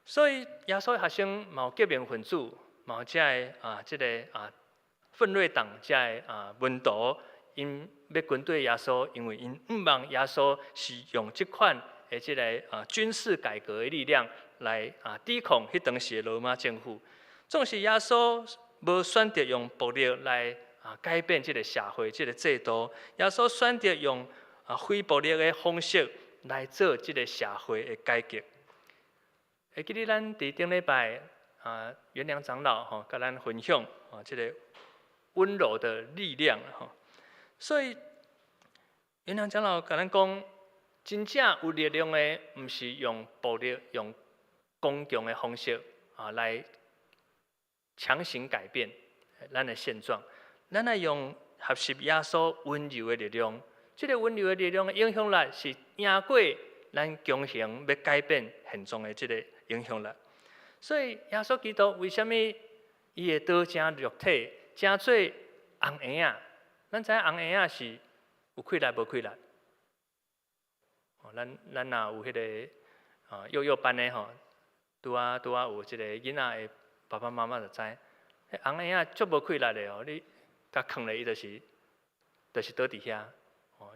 所以耶稣的学生嘛有革命分子，嘛有遮个即个奋锐党遮个门徒，因要军队耶稣，因为因毋望耶稣是用即款的即个军事改革的力量来抵抗迄当时的罗马政府。总是耶稣无选择用暴力来改变这个社会、这个制度，耶稣选择用非暴力的方式来做这个社会的改革。会记得咱伫顶礼拜元良长老甲咱分享这个温柔的力量所以元良长老甲咱讲，真正有力量的，毋是用暴力、用公共的方式来强行改变咱的现状，咱来用合适耶稣温柔的力量。这个温柔的力量的影响力是赢过咱强行要改变现状的这个影响力。所以耶稣基督为什么伊会道成肉体，成做红婴仔？咱知影红婴仔是有气力无气力？咱若有迄个幼幼班的拄啊有一个囡仔的爸爸妈妈就知，迄红婴仔足无气力的你甲囥咧伊就是倒伫遐，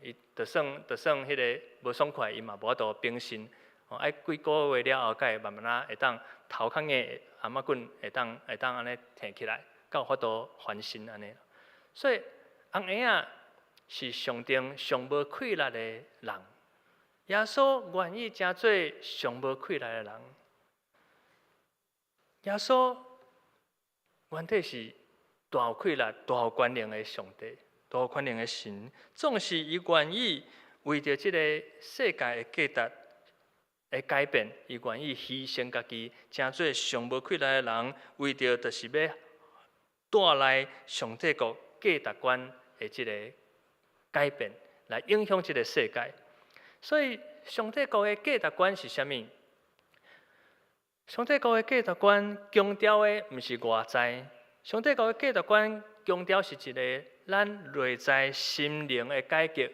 伊就算迄个无爽快，伊嘛无法度平心，爱几个月了后，才会慢慢会当头壳硬，阿妈棍会当安尼挺起来，才有法度翻身安尼。所以红婴仔是上顶上无气力的人。耶稣愿意成做上无气力的人。耶稣原体是大有气力、大有权能的上帝、大有权能的神，总是伊愿意为着这个世界的价值的改变，伊愿意牺牲家己，成做上无气力的人，为着就是要带来上帝国价值观的这个改变，来影响这个世界。所以，上帝国的价值观是啥物？上帝国的价值观强调的毋是外在，上帝国的价值观强调是一个咱内在心灵的改革，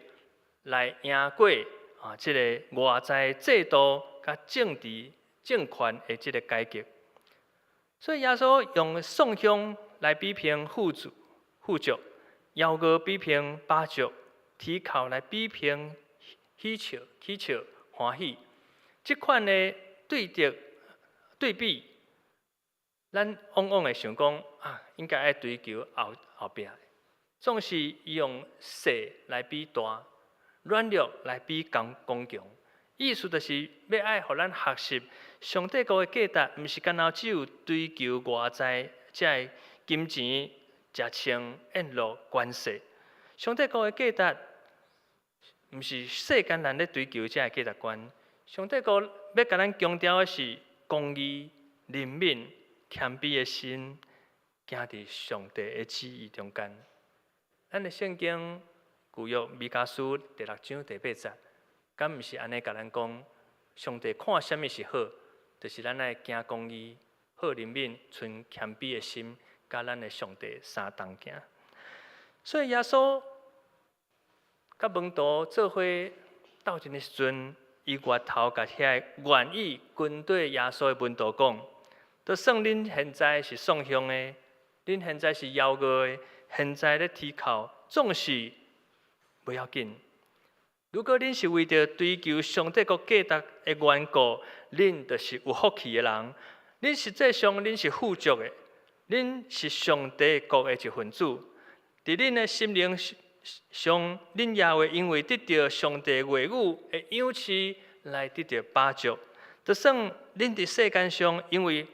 来赢过这个外在制度甲政治政权的这个改革。所以耶稣用颂香来比拼富足，摇歌比拼巴足，啼哭来比拼喜笑欢喜，这款的对比，咱往往会想讲应该爱追求后壁的，总是伊用小来比大，软弱来比刚强。意思就是要爱互咱学习上帝国的价值，毋是干那只有追求外在这金钱、食穿、宴乐、权势。上帝国的价值，毋是世间人咧追求这个价值观。上帝国要甲咱强调的是公义、怜悯、谦卑的心，行伫上帝的旨意中间。咱的圣经旧约弥迦书第6章第8节，敢毋是安尼甲咱讲？上帝看什么是好，就是咱爱行公义、好怜悯、存谦卑的心，甲咱的上帝相同行。所以耶稣甲门徒做伙斗阵的时阵，伊越头甲遐愿意跟对耶稣的门徒讲：，就算恁现在是送香的，恁现在是邀歌的，现在咧啼哭，总是不要紧。如果恁是为着追求上帝国价值的缘故，恁就是有福气的人。恁实际上恁是富足的，恁是上帝国的一份子。伫恁的心灵上，恁也会因为得到上帝话语的养赐来得到帮助。就算恁伫世间上因为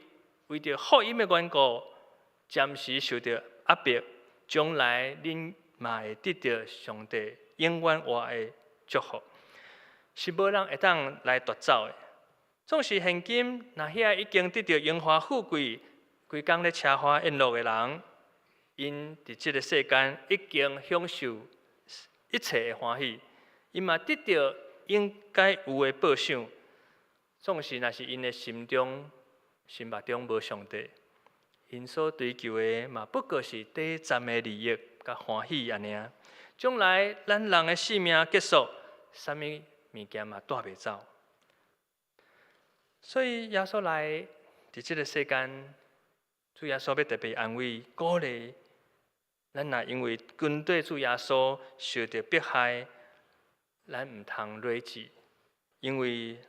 着福音的缘故，暂时受到压迫，将来恁嘛会得到上帝永远活的祝福，是无人会当来夺走的。总是现今那遐已经得到荣华富贵，规工咧奢华宴乐的人，因伫即个世间已经享受一切的欢喜，因嘛得到应该有的报赏。总是若是因的心目中无上帝，因所追求的嘛不过是短暂的利益甲欢喜安尼。将来咱人的性命结束，啥物物件嘛带袂走。所以耶稣来伫即个世间，主耶稣要特别安慰、鼓励咱。若因为跟对主耶稣受到迫害，咱毋通软志，因为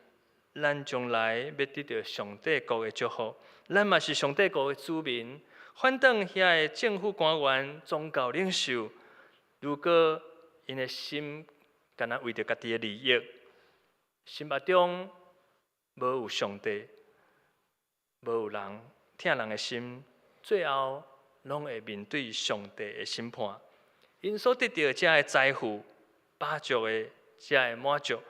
咱将来要得到上帝国的祝福。咱嘛是上帝国的子民，反正遐个政府官员、宗教领袖，如果因的心干那为着家己的利益，心目中无有上帝，无有人疼人的心，最后拢会面对上帝的审判。因所得到遮的财富、饱足的遮的满足，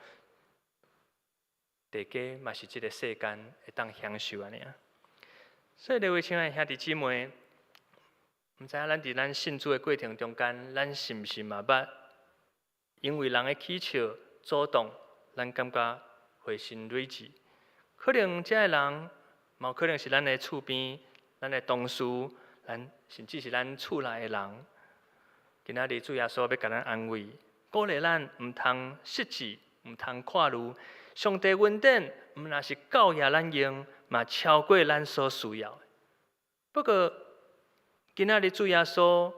大家嘛是即个世间会当享受安尼啊。所以，各位亲爱的兄弟姊妹，毋知影咱伫咱信主的过程中间，咱是毋是嘛捌因为人的祈求、主动，咱感觉回心蕊志？可能遮个人，嘛有可能是咱的厝边、咱的同事，甚至是咱厝内的人。今仔日主耶稣要甲咱安慰，鼓励咱毋通失志，毋通看路。上帝恩典毋若是教也咱用，嘛超过咱所需要的。不过，今仔日主耶稣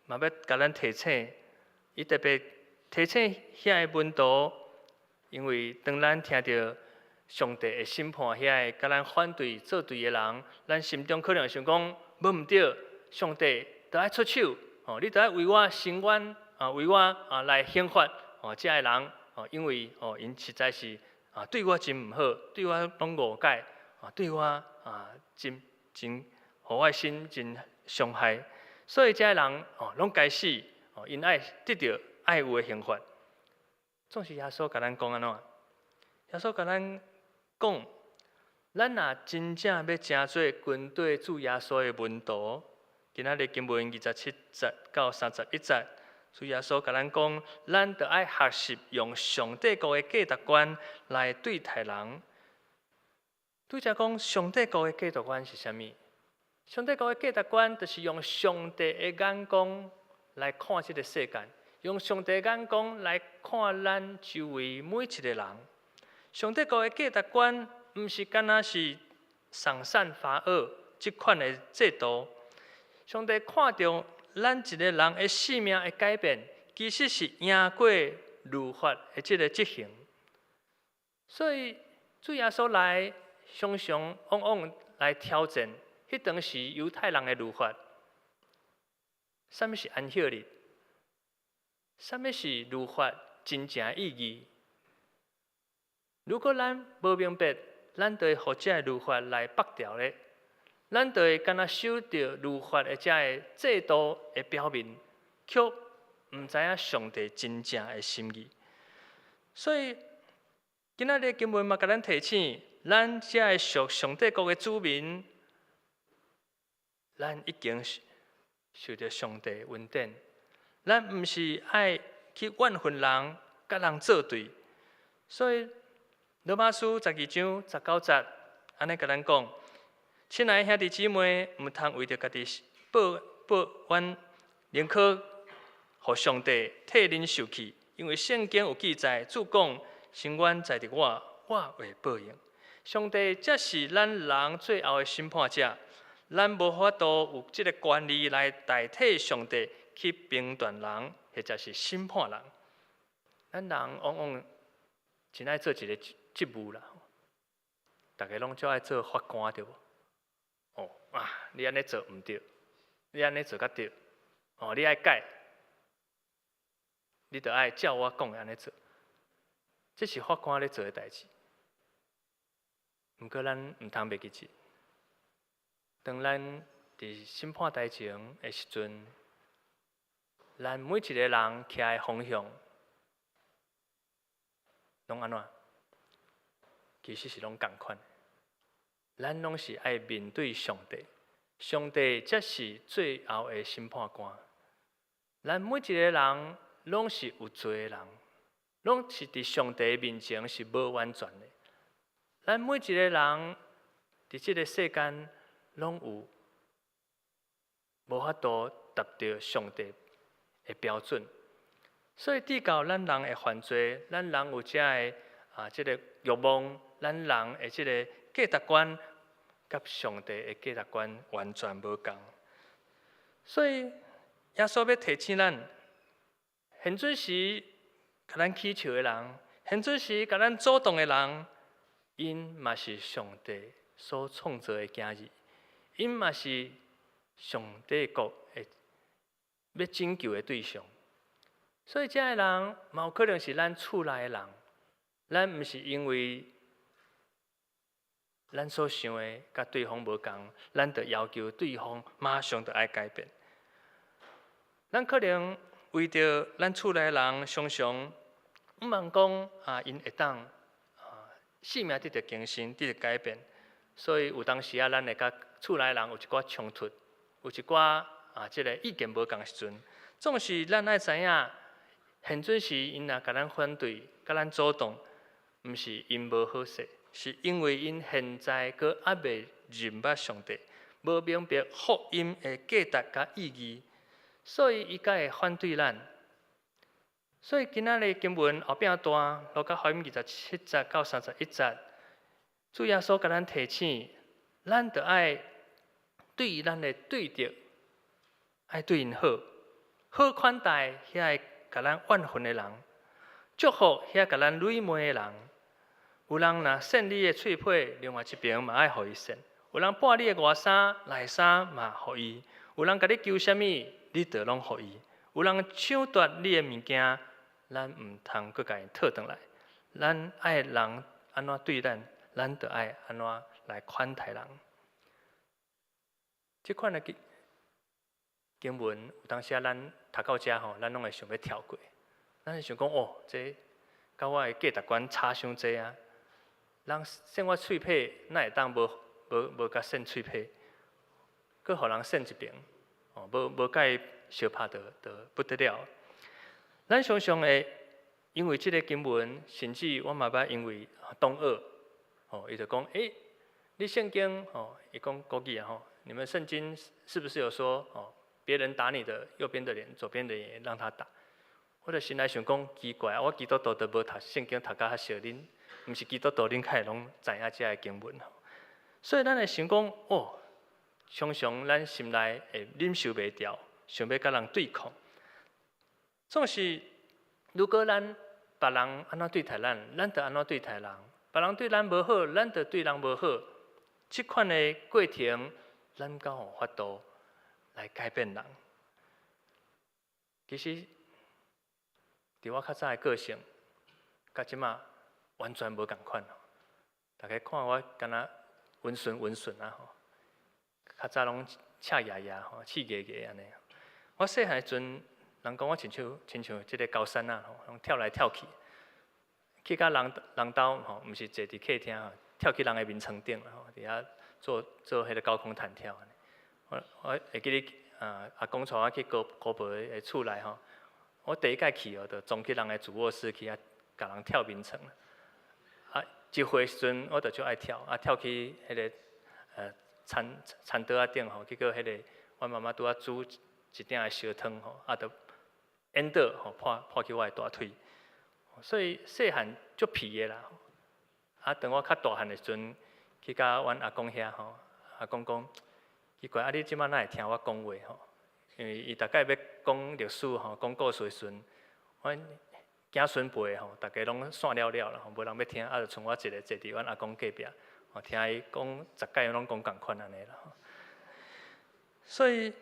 嘛要甲咱提醒，伊特别提醒遐个门徒，因为当咱听到上帝的审判，遐个甲咱反对作对的人，咱心中可能想讲，无毋对，上帝就爱出手。你就要为我伸冤，为我来刑罚遮个人，因为因实在是对我真毋好，对我拢误解，对我真互我心真伤害，所以遮个人拢该死，因爱得到爱有的刑罚。总是耶稣甲咱讲安怎？耶稣甲咱讲，咱若真正要成做跟对主耶稣的门徒。今仔日经文27节到31节，主耶稣甲咱讲，咱着爱学习用上帝国的价值观来对待人。拄则讲上帝国的价值观是啥物？上帝国的价值观就是用上帝的眼光来看这个世界，用上帝的眼光来看咱周围每一个人。上帝国的价值观毋是干那是赏善罚恶这款的制度。上帝看到咱一个人的生命的改变，其实是赢过律法的这个执行。所以主耶稣来常常往往来挑战，迄当时犹太人的律法。什么是安息日？什么是律法真正的意义？如果咱无明白，咱就会互这个律法来绑掉咧。咱就会敢若守着律法的这个制度的表面，却毋知影上帝真正的心意。所以今仔日经文嘛，甲咱提醒，咱这个属上帝国的子民，咱已经受到上帝的恩典。咱毋是爱去怨恨人，甲人作对。所以罗马书12章19节，安尼甲咱讲。亲爱的兄弟姊妹，毋通为着家己抱怨，宁可互上帝替恁受气，因为圣经有记载，主讲：伸冤在伫我，我会报应。上帝才是咱人最后的审判者，咱无法度有这个权利来代替上帝去评断人，或者是审判人。咱人往往真爱做一个职务啦，大家拢就爱做法官，对无？你安尼做毋对，你安尼做较对，你爱改，你着爱照我讲的安尼做，这是法官咧做的代志。毋过咱毋通袂记住，当咱伫审判台前的时阵，咱每一个人徛的方向，拢安怎？其实是拢共款。咱拢是爱面对上帝，上帝才是最后的审判官。咱每一个人拢是有罪的人，拢是伫上帝面前是无完全的。咱每一个人伫这个世间，拢有无法度达到上帝的标准。所以至到咱人会犯罪，咱人有这个这个欲望，咱人的这个价值观，甲上帝的价值观完全无同。所以耶稣要提醒咱，现准时甲咱祈求的人，现准时甲咱主动的人，因嘛是上帝所创造的囝儿，因嘛是上帝国会要拯救的对象。所以，这个人嘛有可能是咱厝内的人，咱毋是因为咱所想的甲对方无共，咱就要求对方马上就爱改变。咱可能为着咱厝内的人，常常毋茫讲因会当性命得到更新，得到改变。所以有当时咱会甲厝内的人有一寡冲突，有一寡即个意见无共时阵，总是咱爱知影，现阵时因若甲咱反对，甲咱阻挡，毋是因无好势，是因为因现在阁还未认捌上帝，无明白福音的价值甲意义，所以伊才会反对咱。所以今仔日经文后壁段，路加福音27节到31节，主耶稣甲咱提醒，咱着爱对咱的对敌，爱对因好，好款待遐个甲咱怨恨的人，祝福遐甲咱愚昧的人。有人若扇你的喙皮，另外一边嘛爱互伊扇；有人剥你的外衫、内衫嘛互伊；有人甲你求什么，你着拢互伊；有人抢夺你的物件，咱毋通阁甲伊讨转来。咱爱人安怎对咱，咱着爱安怎来款待人。即款的经文，有当时咱读到遮吼，咱拢会想要跳过。咱会想讲这甲我的价值观差伤济啊！人扇我喙皮，哪会当无甲扇喙皮，佮互人扇一边，无甲伊相拍就不得了。咱常常会因为即个经文，甚至我嘛捌因为同学，伊就讲你圣经伊讲国语你们圣经是不是有说别人打你的右边的脸，左边的也让他打？我就心内想讲奇怪，我基督徒都无读圣经读甲较少，恁毋是基督徒，恁较会拢知影遮个经文。所以咱会想讲常常咱心内会忍受袂牢，想要甲人对抗。总是如果咱别人安怎对待咱，咱就安怎对待人；别人对咱无好，咱就对人无好。即款的过程，咱敢有法度来改变人？其实，伫我较早的个性，甲即马完全无共款。大家看我敢若温顺啊较早拢赤牙牙气牙牙安尼。我细汉阵，人讲我亲像即个高山拢跳来跳去，去甲人兜毋是坐伫客厅跳去人的眠床顶伫遐做迄个高空弹跳。我会记得阿公带我去姑婆的厝内我第一届去就撞去人的主卧室去甲人跳眠床。一岁时阵我就足爱跳，跳去迄个餐桌顶结果迄个阮妈妈拄煮一鼎的烧汤就淹倒破去我的大腿。所以细汉足皮的啦。等我较大汉的时阵，去甲阮阿公遐阿公讲，奇怪你即摆哪会听我讲话因为伊大概要讲历史讲故事的时阵，阮子孙辈大家拢散了啦，无人要听，就剩我一个坐伫阮阿公隔壁，听伊讲10届拢讲共款安尼啦。所以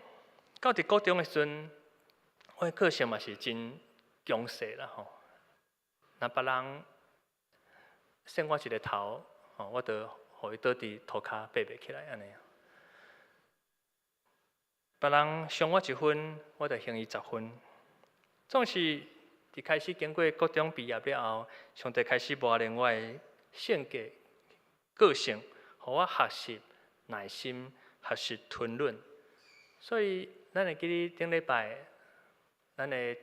到伫高中的时阵，我的个性嘛是真强势啦若别人扇我一个头，我就互伊倒伫涂骹爬袂起来安尼。别人伤我1分，我就还伊10分。总是伫开始经过高中毕业了后，上帝开始磨练我的性格、个性，互我学习耐心、学习吞忍。所以，咱会记得顶礼拜，咱的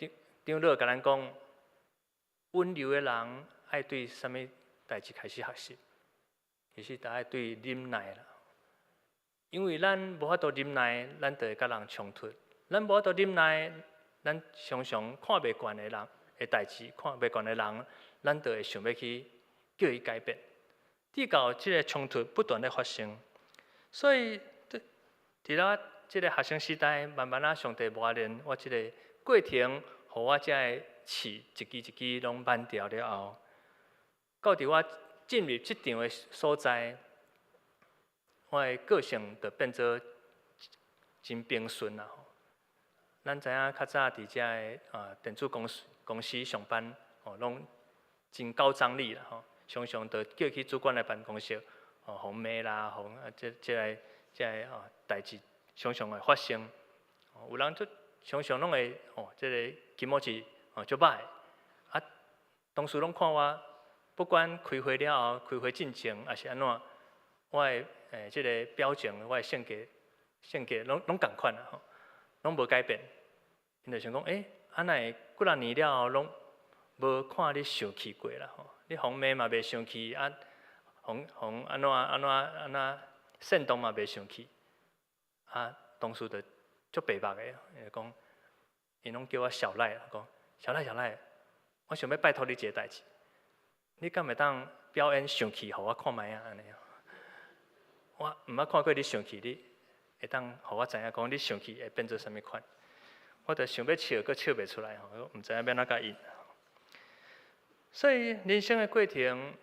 长老甲咱讲，温柔的人爱对什么代志开始学习？其实，就爱对忍耐啦。因为咱无法度忍耐，咱就会甲人冲突；咱无法度忍耐，咱常常看袂惯的人的代志，看袂惯的人，咱就会想要去叫伊改变。直到即个冲突不断的发生，所以伫我即个学生时代，慢慢上帝磨练我即个过程，互我遮个刺一支一支拢慢掉了后，到伫我进入即场的所在。我的个性就变做一真平顺啦。咱知影较早伫遮的电子公司上班，拢真高张力啦，常常都叫去主管的办公室，互骂啦，互这个代志常常会发生。有人就常常拢会这个气模子足歹，同事拢看我，不管开会了后，开会进前还是安怎，我的这个表情，我的性格拢共款啦，拢无改变。因就想讲，安那会几若年了后，拢无看你生气过啦，你互骂嘛袂生气，互安怎煽动嘛袂生气，同事就足白目的，因讲，因拢叫我小赖啦，讲小赖，我想要拜托你一个代志，你敢会当表演生气，互我看卖啊？安尼，我毋捌看过你生气，你会当互我知影讲你生气会变做啥物款？我就想要笑，阁笑袂出来，我毋知影要哪甲应。所以人生的过程，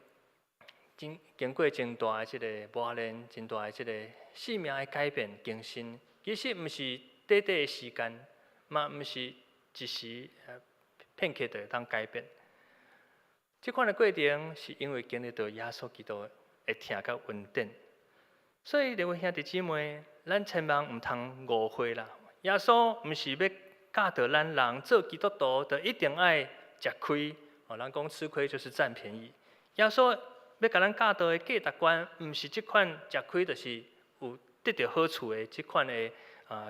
经过真大的这个磨练，真大的这个生命的改变更新，其实毋是短短的时间，嘛毋是一时片刻就会当改变。这款的过程是因为经历到耶稣基督的疼甲恩典，所以各位兄弟姊妹，咱千万毋通误会啦。耶稣毋是要教导咱人做基督徒，就一定爱吃亏。人讲吃亏就是占便宜。耶稣要甲咱教导的价值观，毋是即款吃亏就是有得到好处的即款的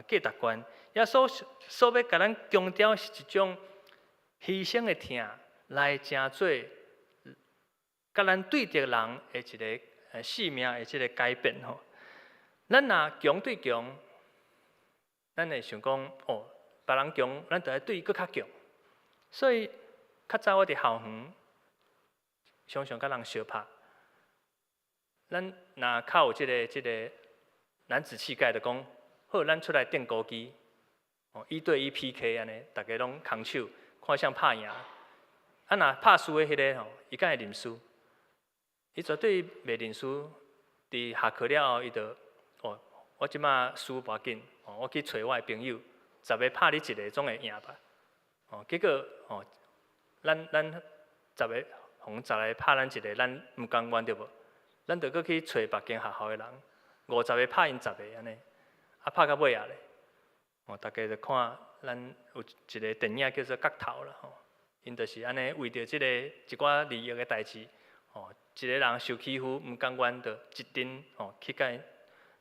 价值观。耶稣所要甲咱强调是一种牺牲的疼，来成做甲咱对着人的一个生命的即个改变吼。咱若强对强，咱会想讲别人强，咱就要对伊搁较强。所以较早我伫校园，常常甲人相拍。咱若较有即个男子气概，就讲好，咱出来电鼓机，1对1 PK 安尼，大家拢空手，看谁拍赢。若拍输的迄个伊敢会认输？伊绝对袂认输。伫下课了后，伊就我即马输无要紧，我去找我的朋友，10个拍你一个总会赢吧？结果咱10个拍咱一个，咱毋甘愿对无？咱就搁去找别间学校的人，50个拍因10个安尼，拍到尾啊咧，大家就看咱有一个电影叫做《角头》啦，因就是安尼为着即个一寡利益的代志，一个人受欺负，毋甘愿就一阵去甲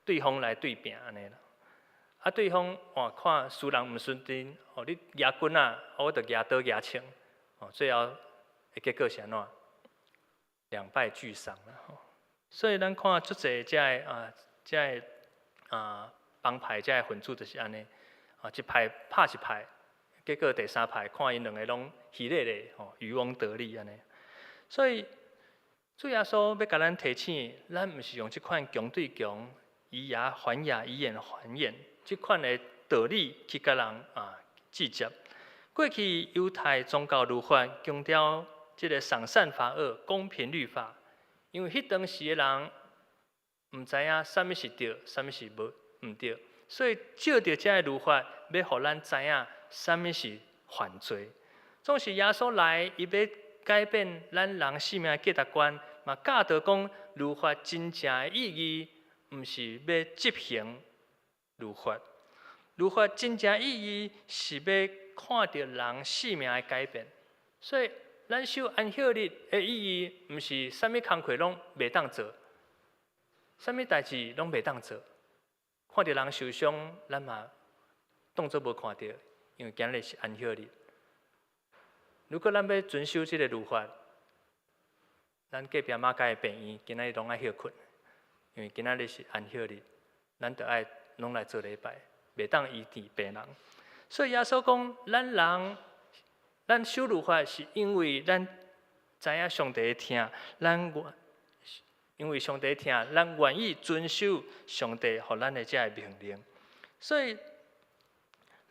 对方来对拼安尼啦。对方看输人毋顺阵，你举棍啊，我就举刀举枪，最后的结果是安怎？2败俱伤啦。所以咱看足侪这帮派这分子就是安尼，一派拍一派，结果第3派看因2个拢虚咧咧，渔翁得利安尼。所以主耶稣要甲咱提醒，咱毋是用即款强对强、以牙还牙、以眼还眼即款的道理去甲人计较。过去犹太宗教律法强调即个赏善罚恶、公平律法，因为迄当时的人毋知影啥物是对，啥物是毋对，所以照着这律法，要互咱知影啥物是犯罪。总是耶稣来，伊要改变咱人生命的价值观，嘛教导讲律法真正的意义，毋是要执行律法，律法真正意义是要看到人生命的改变。所以咱守安息日的意义，毋是啥物工课拢袂当做，啥物代志拢袂当做。看到人受伤，咱嘛当作无看到，因为今日是安息日。如果咱要遵守这个律法，咱隔壁马街的病院今仔日拢爱休困，因为今仔日是安息日，咱就爱拢来做礼拜，袂当医治病人。所以耶稣讲，咱守律法是因为咱知影上帝的疼，因为上帝疼，咱愿意遵守上帝予咱的这个命令。所以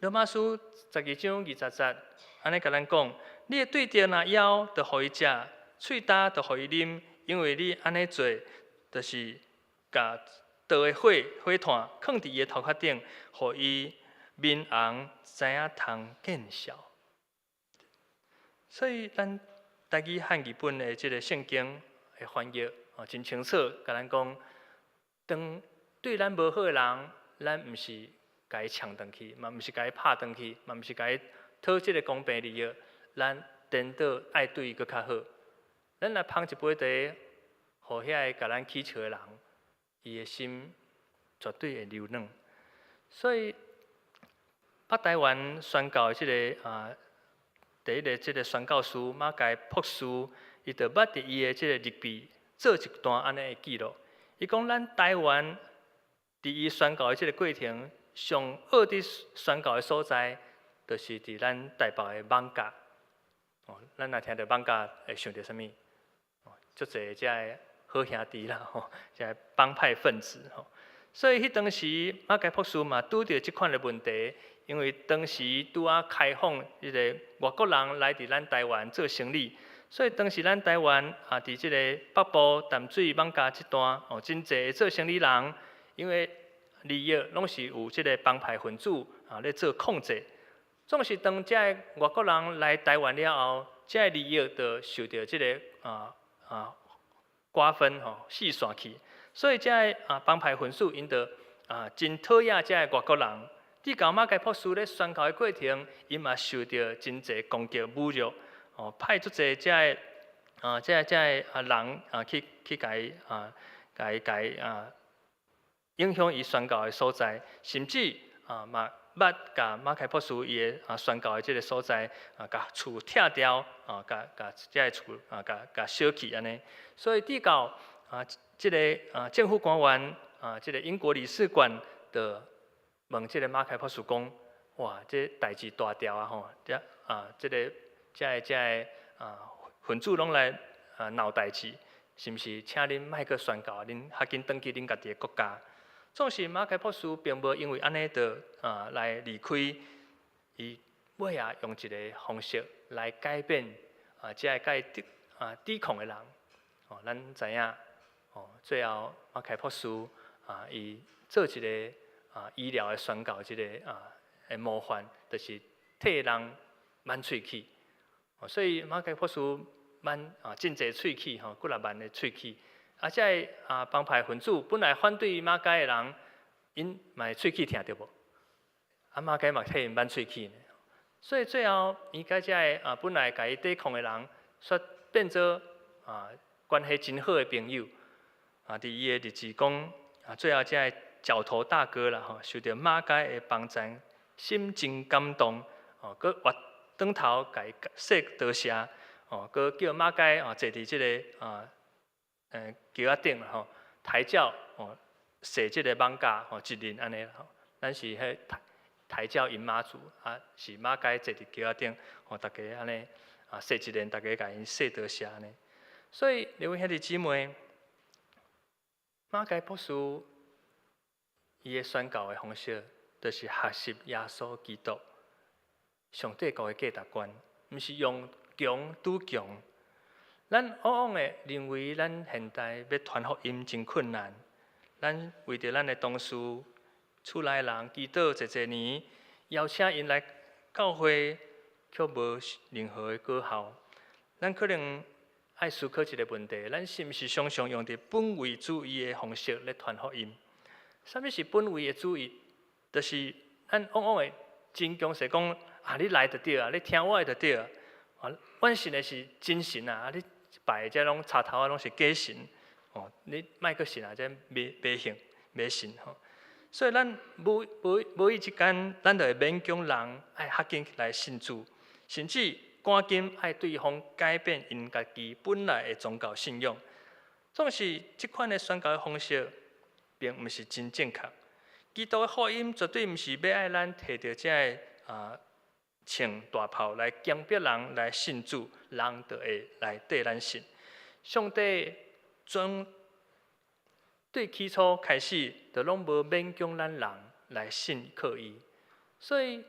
罗马书12章20节，安尼甲咱讲。你会对着那枵，就互伊食；喙焦，就互伊啉，因为你安尼做，就是甲倒的火炭放伫伊的头壳顶，互伊面红，知影通见笑。所以咱台语汉语本的即个圣经的翻译，真清楚，甲咱讲，当对咱无好的人，咱毋是甲伊抢转去，嘛毋是甲伊拍转去，嘛毋是甲伊讨即个公平利益，咱颠倒爱对伊搁较好。咱来捧一杯茶，互遐个甲咱乞笑的人，伊的心绝对会柔软。所以北台湾宣教的即个第一个即个宣教师马介博士，伊就捌伫伊的即个日记做一段安尼的记录。伊讲咱台湾伫伊宣教的即个过程，上恶伫宣教的所在，就是伫咱台北的艋舺。咱若听到艋舺，会想到啥物？足侪遮个好兄弟啦，遮个帮派分子吼。所以迄当时马介博士嘛拄着即款的问题。因为当时拄啊开放迄个外国人来伫咱台湾做生意，所以当时咱台湾伫即个北部淡水艋舺即段真侪做生意人，因为利益拢是有即个帮派分子咧做控制。总是当遮个外国人来台湾了后，遮个利益就受到即个瓜分细散去，所以遮个帮派分子因着真讨厌遮个外国人。伫到马介博士咧宣教的过程，伊嘛受到真侪攻击、侮辱，派足侪遮个人去甲伊影响伊宣教的所在，甚至嘛捌甲马介博士伊的宣教的即个所在甲厝拆掉，甲遮个厝甲烧去安尼。所以伫到即个政府官员即个英国领事馆的。问即个马凯博士讲，哇，这代志大条啊吼！即个分子拢来闹代志，是毋是？请恁莫阁宣告，恁较紧转去恁家己的国家。总是马凯博士并无因为安尼就来离开，伊尾啊用一个方式来改变遮个抵抗的人。咱知影最后马凯博士伊做一个。医疗的宣告，即个的模范，就是替人挽喙齿。所以马介博士挽真侪喙齿几若万的喙齿。遮个帮派分子本来反对马介的人，因嘛喙齿听着无？马介嘛替因挽喙齿呢。所以最后，伊甲遮个本来甲伊抵抗的人，却变做关系真好的朋友。伫伊的日记讲最后遮个。角头大哥啦，受到马介的帮助，心真感动，佮活转头甲伊说多谢，佮叫马介坐伫即个桥仔顶啦，抬轿踅即个艋舺一年安尼啦，咱是迄抬轿迎妈祖，是马介坐伫桥仔顶，大家安尼踅一年，大家甲因说多谢安尼。所以，各位兄弟姊妹，马介博士。伊个宣教的方式，就是学习耶稣基督上帝教的价值观，毋是用强拄强。咱往往会认为咱现代要传福音真困难，咱为着咱的同事、厝内人祈祷侪年，邀请因来教会，却无任何的果效。咱可能爱思考一个问题：咱是毋是常常用着本位主义的方式来传福音？啥物是本位的主义？就是咱往往会真强势讲你来就对啊，你听我的就对啊。阮信的是真神啊，你拜的这拢插头啊，拢是假神。你莫阁信啊，这迷信吼。所以咱无伊之间，咱就会勉强人爱较紧来信主，甚至赶紧爱对方改变因家己本来的宗教信仰。总是即款的宣教方式。并毋是真正确。基督的福音绝对毋是要爱咱摕到这个枪大炮来强迫人来信主，人就会来对咱信。上帝从对起初开始，就拢无勉强咱人来信靠伊。所以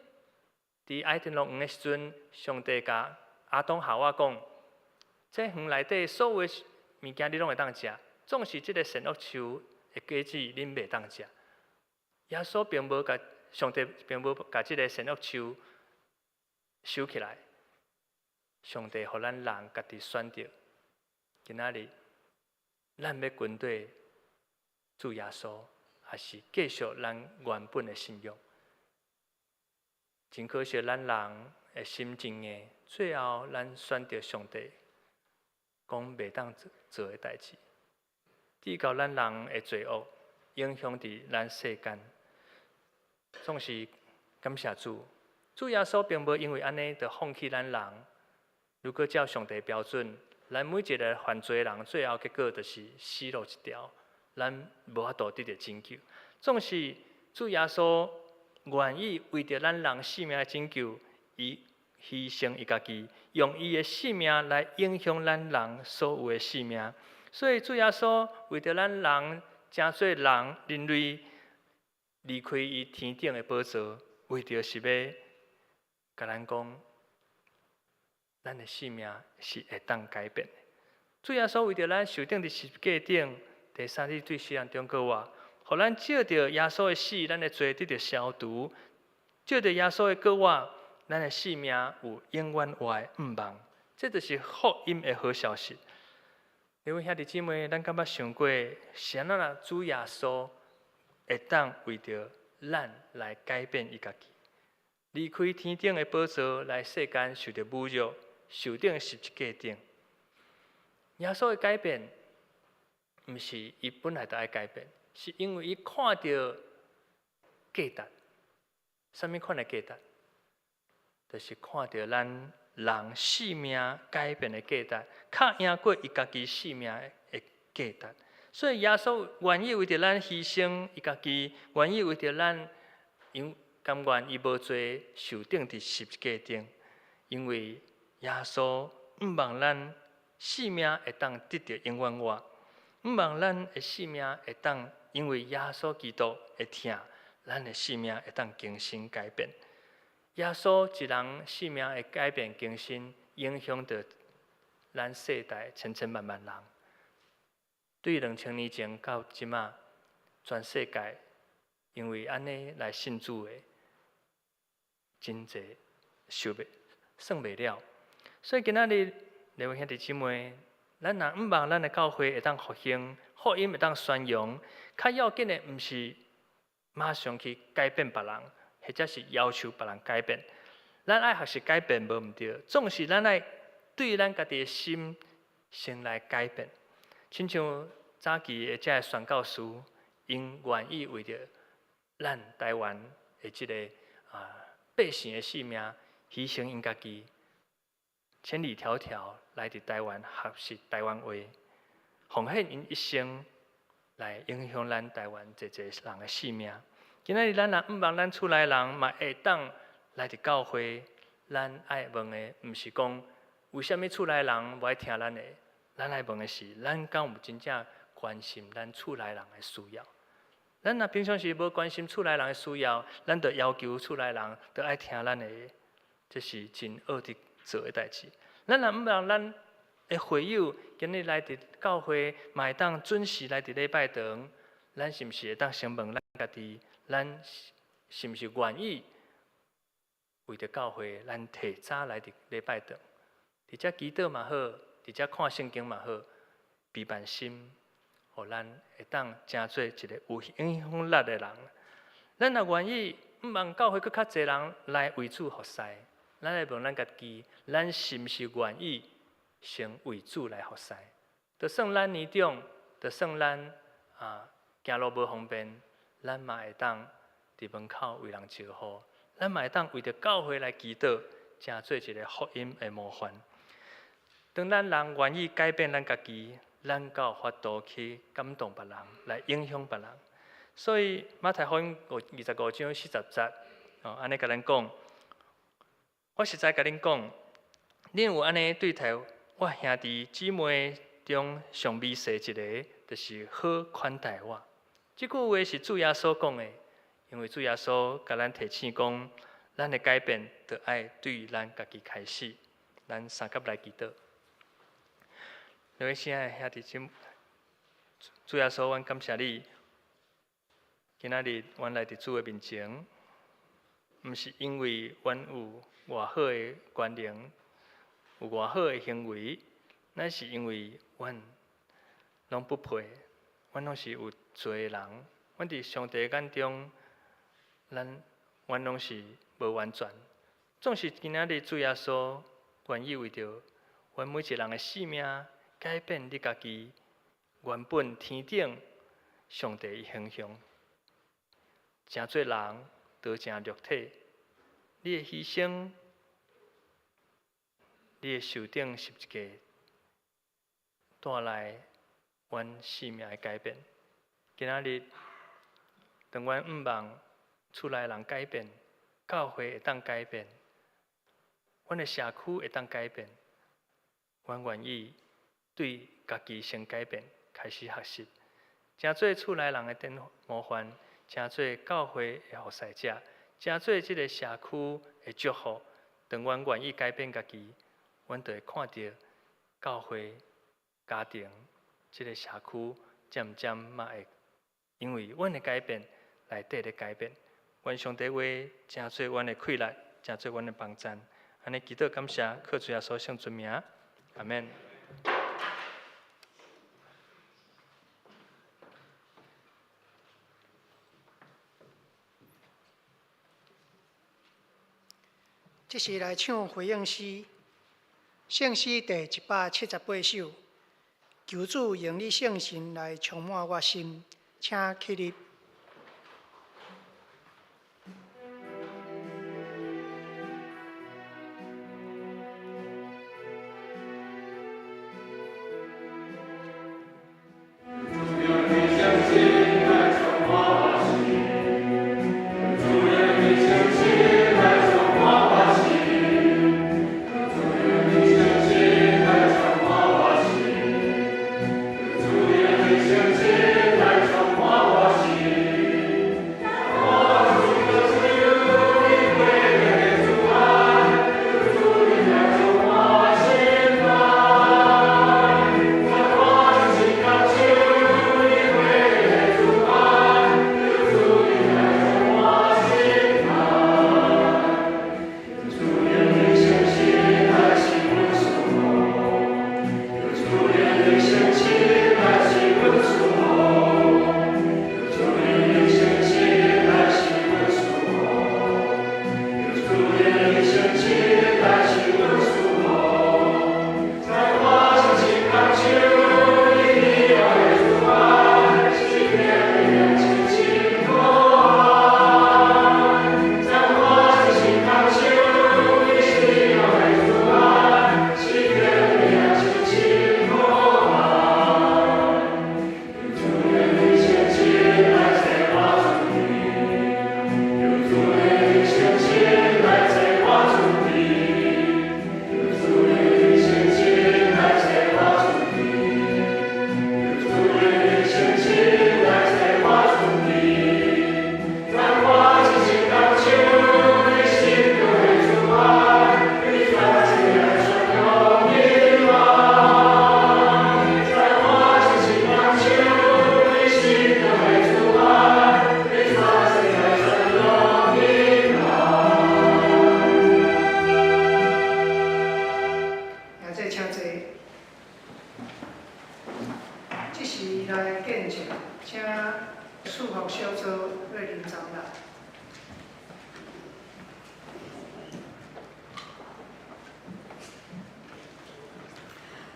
伫爱天龙园的时阵，上帝甲亚当夏娃讲：，这园内底所有的物件你拢会当食，总是这个善恶树的果子恁袂当食。耶稣并无甲上帝并无甲即个善恶树收起来，上帝互咱人家己选择。今仔日，咱要跟对主耶稣，还是继续咱原本的信仰？真可惜，咱人的心真硬，最后咱选择上帝讲袂当做的代志，抵到咱人的罪恶，影响伫咱世间。总是感谢主，主耶稣并无因为安尼就放弃咱人。如果照上帝标准，咱每一个犯罪人最后结果就是死路一条，咱无法度得到拯救。总是主耶稣愿意为着咱人性命的拯救，伊牺牲伊家己，用伊的性命来影响咱人所有的性命。所以主耶稣为着咱人真做人类离开伊天顶的宝座，为着是要甲咱讲，咱的性命是会当改变的。主耶稣为着咱受钉伫十字架顶，第三日对世人中国话，互咱借着耶稣的死，咱的罪得到消除；借着耶稣的国话，咱的性命有永远活的盼望。这就是福音的好消息。各位兄弟姊妹，咱敢捌想过，是安怎主耶稣会当为着咱来改变伊家己，离开天顶的宝座，来世间受着侮辱，受钉十字架顶。耶稣的改变，毋是伊本来就爱改变，是因为伊看到价值。什么款的价值？就是看到咱人性命改变的价值，较赢过伊家己性命的价值。所以耶稣愿意为着咱牺牲伊家己，愿意为着咱甘愿伊无罪受钉伫十字架顶，因为耶稣毋望咱性命会当得到永远活，毋望咱的性命会当因为耶稣基督的疼，咱的性命会当更新改变。耶稣一人性命的改变更新，影响着咱世代千千万万人。对2000年前到即马，全世界因为安尼来信主的，真侪算袂了。所以今仔日，各位兄弟姊妹，咱若毋望咱的教会会当复兴，福音会当宣扬，较要紧的毋是马上去改变别人，或者是要求别人改变。咱爱学习改变无毋对，总是咱爱对咱家己的心先来改变。亲像早期的这宣教师，因愿意为着咱台湾的这个百姓的性命，牺牲因家己，千里迢迢来伫台湾学习台湾话，奉献因一生来影响咱台湾一人的性命。今仔日咱若毋望咱厝内人嘛会当来伫教会，咱爱问的毋是讲为虾米厝内人无爱听咱的，咱爱问的是咱敢有真正关心咱厝内人的需要。咱若平常时无关心厝内人的需要，咱就要求厝内人都爱听咱的，这是真恶伫做的代志。咱若毋让咱的会友今日来伫教会，嘛会当准时来伫礼拜堂，咱是毋是会当先问咱家己，咱是毋是愿意为着教会，咱提早来伫礼拜堂，伫遮祈祷嘛好，伫遮看圣经嘛好，陪伴心。互咱会当成做一个有影响力的人。咱若愿意毋望教会佫较侪人来为主服侍，咱来问咱家己，咱是毋是愿意先为主来服侍？就算咱年长，就算咱行路无方便，咱嘛会当伫门口为人招呼，咱嘛会当为着教会来祈祷，成做一个福音的模范。当咱人愿意改变咱家己，咱才有法度去感动别人，来影响别人。所以马太福音25章40节，安尼甲咱讲，我实在甲恁讲，恁有安尼对待我兄弟姊妹中上美细一个，就是好款待我。这句话是主耶稣讲的，因为主耶稣甲咱提醒讲，咱的改变就爱对咱家己开始。咱三甲来祈祷。各位亲爱的兄弟姊妹，主耶稣，阮感谢你，今仔日阮来伫主的面前，毋是因为阮有偌好的关联，有偌好的行为，乃是因为阮拢不配，阮拢是有罪的人。阮伫上帝眼中，阮拢是无完全。总是今仔日主耶稣愿意为着阮每一个人的性命，改变你家己原本天顶上帝的形象，真做人得成肉体。你的牺牲，你的受顶十字架，带来阮性命的改变。今仔日，当阮毋望厝内人改变，教会会当改变，阮的社区会当改变，阮愿意对家己先改变，开始学习，真做厝内人的典模范，真做教会的服侍者，真做即个社区的祝福。当阮愿意改变家己，阮就会看到教会、家庭、即个社区渐渐嘛会因为阮的改变来得的改变。愿上帝话真做阮的快乐，真做阮的帮助。安尼祈祷感谢，靠主耶稣圣尊名，阿免。这是来唱回应诗，圣诗第178首。求主用你圣神来充满我心，请起立。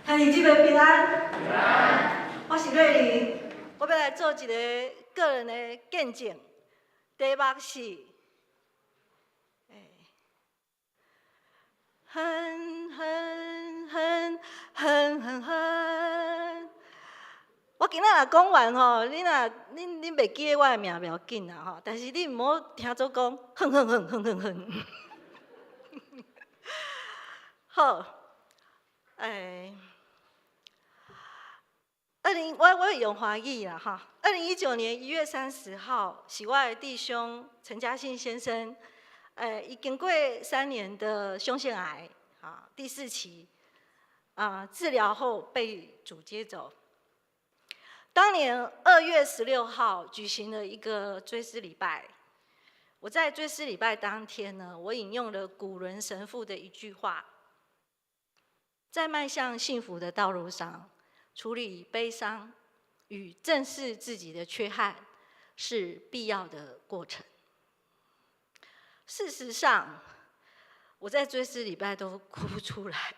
兄弟姐妹平安。平安。我是瑞玲，我要来做一个个人的见证。题目是，我今仔若讲完吼，恁袂记得我的名袂要紧啦吼，但是你毋好听做讲，好，我用华语啦哈。2019年1月30号，是我的弟兄陈嘉信先生，已经过3年的胸腺癌啊，第4期，治疗后被主接走。当年2月16号举行了一个追思礼拜。我在追思礼拜当天呢，我引用了古伦神父的一句话：在迈向幸福的道路上，处理悲伤与正视自己的缺憾是必要的过程。事实上，我在追思礼拜都哭不出来，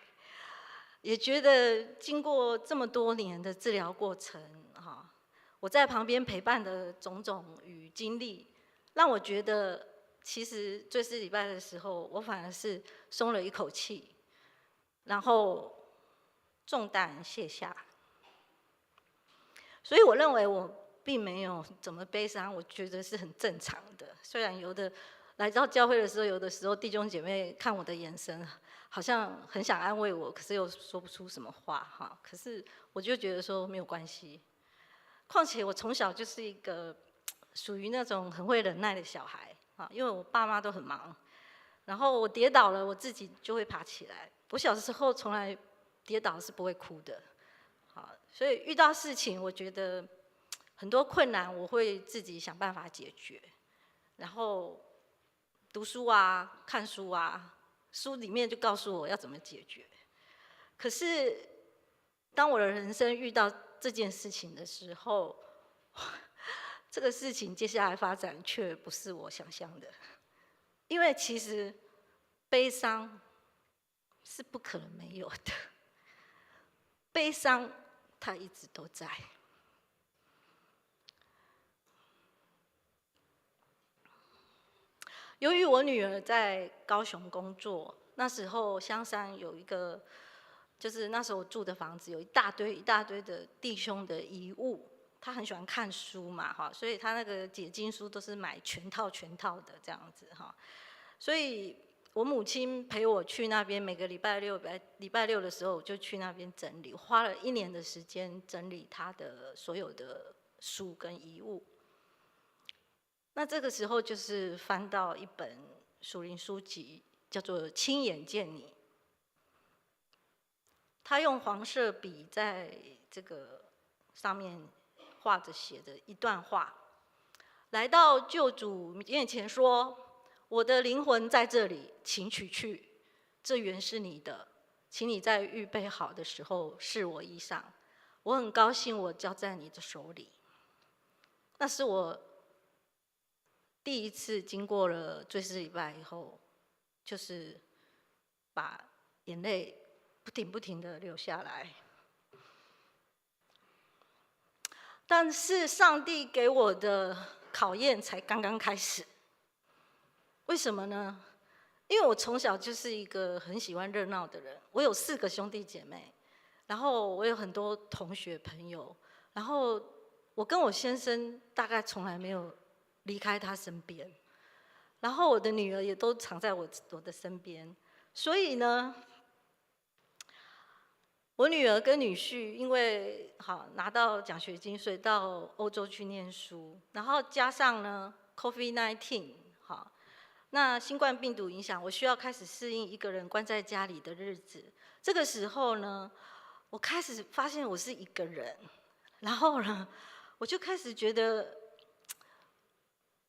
也觉得经过这么多年的治疗过程，我在旁边陪伴的种种与经历，让我觉得，其实追思礼拜的时候，我反而是松了一口气，然后重担卸下。所以我认为我并没有怎么悲伤，我觉得是很正常的。虽然有的来到教会的时候，有的时候弟兄姐妹看我的眼神，好像很想安慰我，可是又说不出什么话哈。可是我就觉得说没有关系，况且我从小就是一个属于那种很会忍耐的小孩啊，因为我爸妈都很忙，然后我跌倒了，我自己就会爬起来。我小时候从来跌倒是不会哭的，好，所以遇到事情，我觉得很多困难我会自己想办法解决，然后读书啊、看书啊，书里面就告诉我要怎么解决。可是当我的人生遇到这件事情的时候，这个事情接下来发展却不是我想象的，因为其实悲伤是不可能没有的，悲伤它一直都在。由于我女儿在高雄工作，那时候香山有一个，就是那时候我住的房子有一大堆的弟兄的遗物。他很喜欢看书嘛，哈，所以他那个解经书都是买全套的这样子哈。所以我母亲陪我去那边，每个礼拜六的时候我就去那边整理，花了1年的时间整理他的所有的书跟遗物。那这个时候就是翻到一本属灵书籍，叫做《亲眼见你》。他用黄色笔在这个上面画着写着一段话：来到救主面前说，我的灵魂在这里，请取去，这原是你的，请你在预备好的时候释我衣裳。我很高兴我交在你的手里。那是我第一次经过了追思礼拜以后，就是把眼泪不停的流下来。但是上帝给我的考验才刚刚开始。为什么呢？因为我从小就是一个很喜欢热闹的人，我有4个兄弟姐妹，然后我有很多同学朋友，然后我跟我先生大概从来没有离开他身边，然后我的女儿也都常在我的身边，所以呢，我女儿跟女婿因为拿到奖学金，所以到欧洲去念书，然后加上呢 COVID-19 那新冠病毒影响，我需要开始适应一个人关在家里的日子。这个时候呢，我开始发现我是一个人，然后呢，我就开始觉得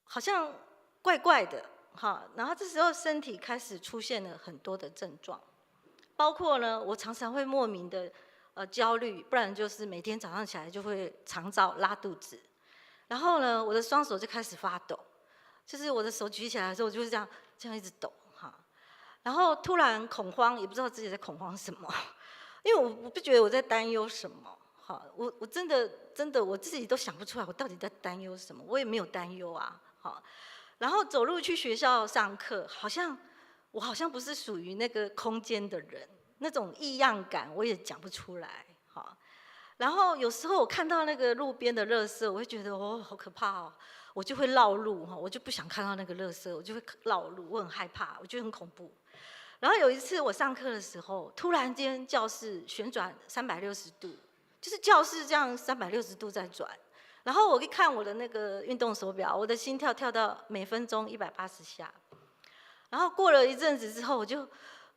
好像怪怪的，然后这时候身体开始出现了很多的症状。包括呢，我常常会莫名的焦虑，不然就是每天早上起来就会肠躁拉肚子，然后呢，我的双手就开始发抖，就是我的手举起来的时候，我就是这样一直抖然后突然恐慌，也不知道自己在恐慌什么，因为我不觉得我在担忧什么，我真的我自己都想不出来我到底在担忧什么，我也没有担忧啊，然后走路去学校上课，我好像不是属于那个空间的人，那种异样感我也讲不出来，然后有时候我看到那个路边的垃圾，我会觉得好可怕哦，我就会绕路我就不想看到那个垃圾，我就会绕路，我很害怕，我觉得很恐怖。然后有一次我上课的时候，突然间教室旋转360度，就是教室这样360度在转，然后我一看我的那个运动手表，我的心跳跳到每分钟180下。然后过了一阵子之后，我就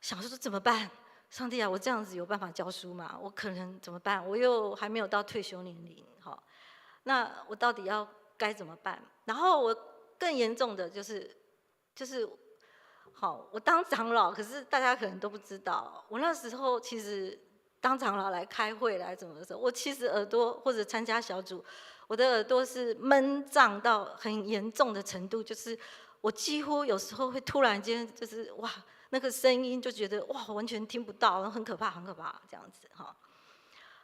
想说怎么办？上帝啊，我这样子有办法教书吗？我可能怎么办？我又还没有到退休年龄，那我到底要该怎么办？然后我更严重的就是，好，我当长老，可是大家可能都不知道，我那时候其实当长老来开会来怎么的时候，我其实耳朵或者参加小组，我的耳朵是闷胀到很严重的程度，就是我几乎有时候会突然间就是哇，那个声音就觉得哇完全听不到，很可怕，很可怕这样子哈。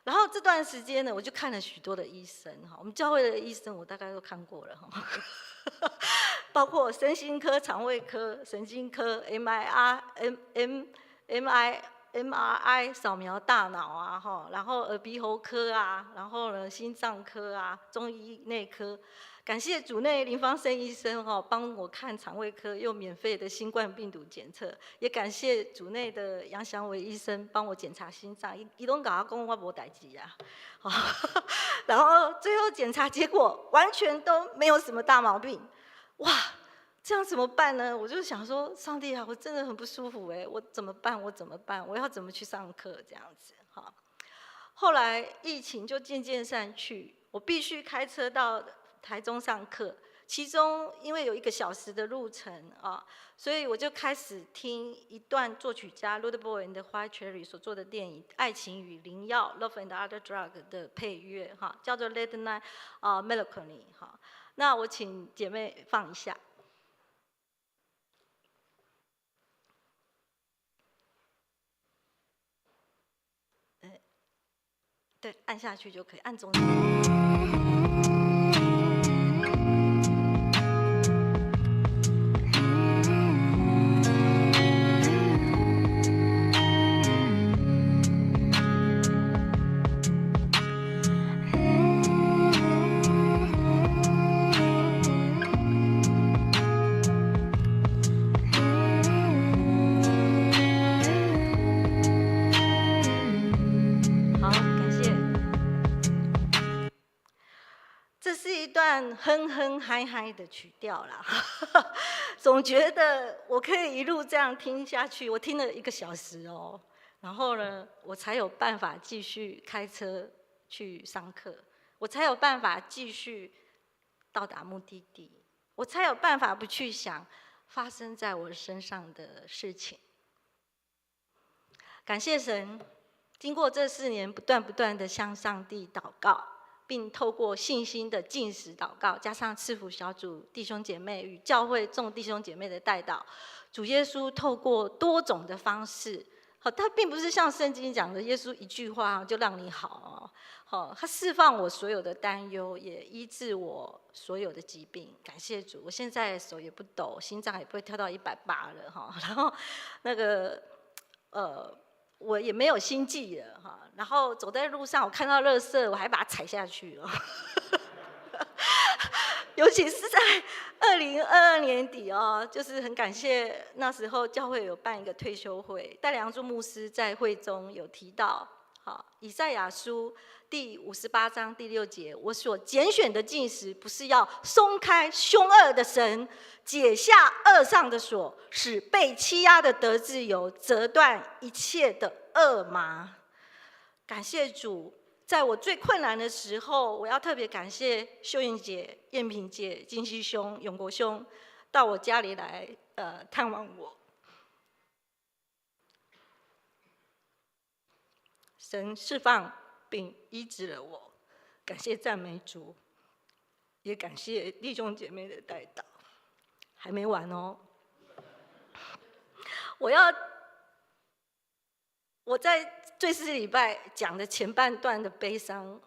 然后这段时间呢，我就看了许多的医生哈，我们教会的医生我大概都看过了哈，包括身心科、肠胃科、神经科、MRI 扫描大脑啊哈，然后耳鼻喉科啊，然后呢心脏科啊、中医内科。感谢主内林芳生医生哈，帮我看肠胃科，又免费的新冠病毒检测，也感谢主内的杨祥伟医生帮我检查心脏，伊拢甲我讲我无代志啊，然后最后检查结果完全都没有什么大毛病，哇，这样怎么办呢？我就想说，上帝啊，我真的很不舒服哎，我怎么办？我要怎么去上课这样子哈？后来疫情就渐渐散去，我必须开车到台中上课，其中因为有1个小时的路程啊，所以我就开始听一段作曲家 Ludwig and the White Cherry 所做的电影《爱情与灵药》（Love and Other Drugs） 的配乐哈，叫做《Late Night Melancholy》哈。那我请姐妹放一下。对，按下去就可以，按中间。哼哼嗨嗨的曲调啦，总觉得我可以一路这样听下去。我听了1个小时哦，然后呢，我才有办法继续开车去上课，我才有办法继续到达目的地，我才有办法不去想发生在我身上的事情。感谢神，经过这4年不断的向上帝祷告。并透过信心的禁食祷告，加上赐福小组弟兄姐妹与教会众弟兄姐妹的代祷，主耶稣透过多种的方式，他并不是像圣经讲的，耶稣一句话就让你好哦，他释放我所有的担忧，也医治我所有的疾病。感谢主，我现在手也不抖，心脏也不会跳到180了哈，然后那个我也没有心悸了哈，然后走在路上，我看到垃圾，我还把它踩下去了。尤其是在2022年底哦，就是很感谢那时候教会有办一个退休会，戴良柱牧师在会中有提到，以赛亚书第58章第6节，我所拣选的禁食，不是要松开凶恶的绳，解下恶上的锁，使被欺压的得自由，折断一切的恶麻。感谢主，在我最困难的时候，我要特别感谢秀英姐、燕萍姐、金熙兄、永国兄到我家里来探望我。神释放并医治了我，感谢赞美主，也感谢弟兄姐妹的代祷。还没完哦，我在最4礼拜讲的前半段的悲伤，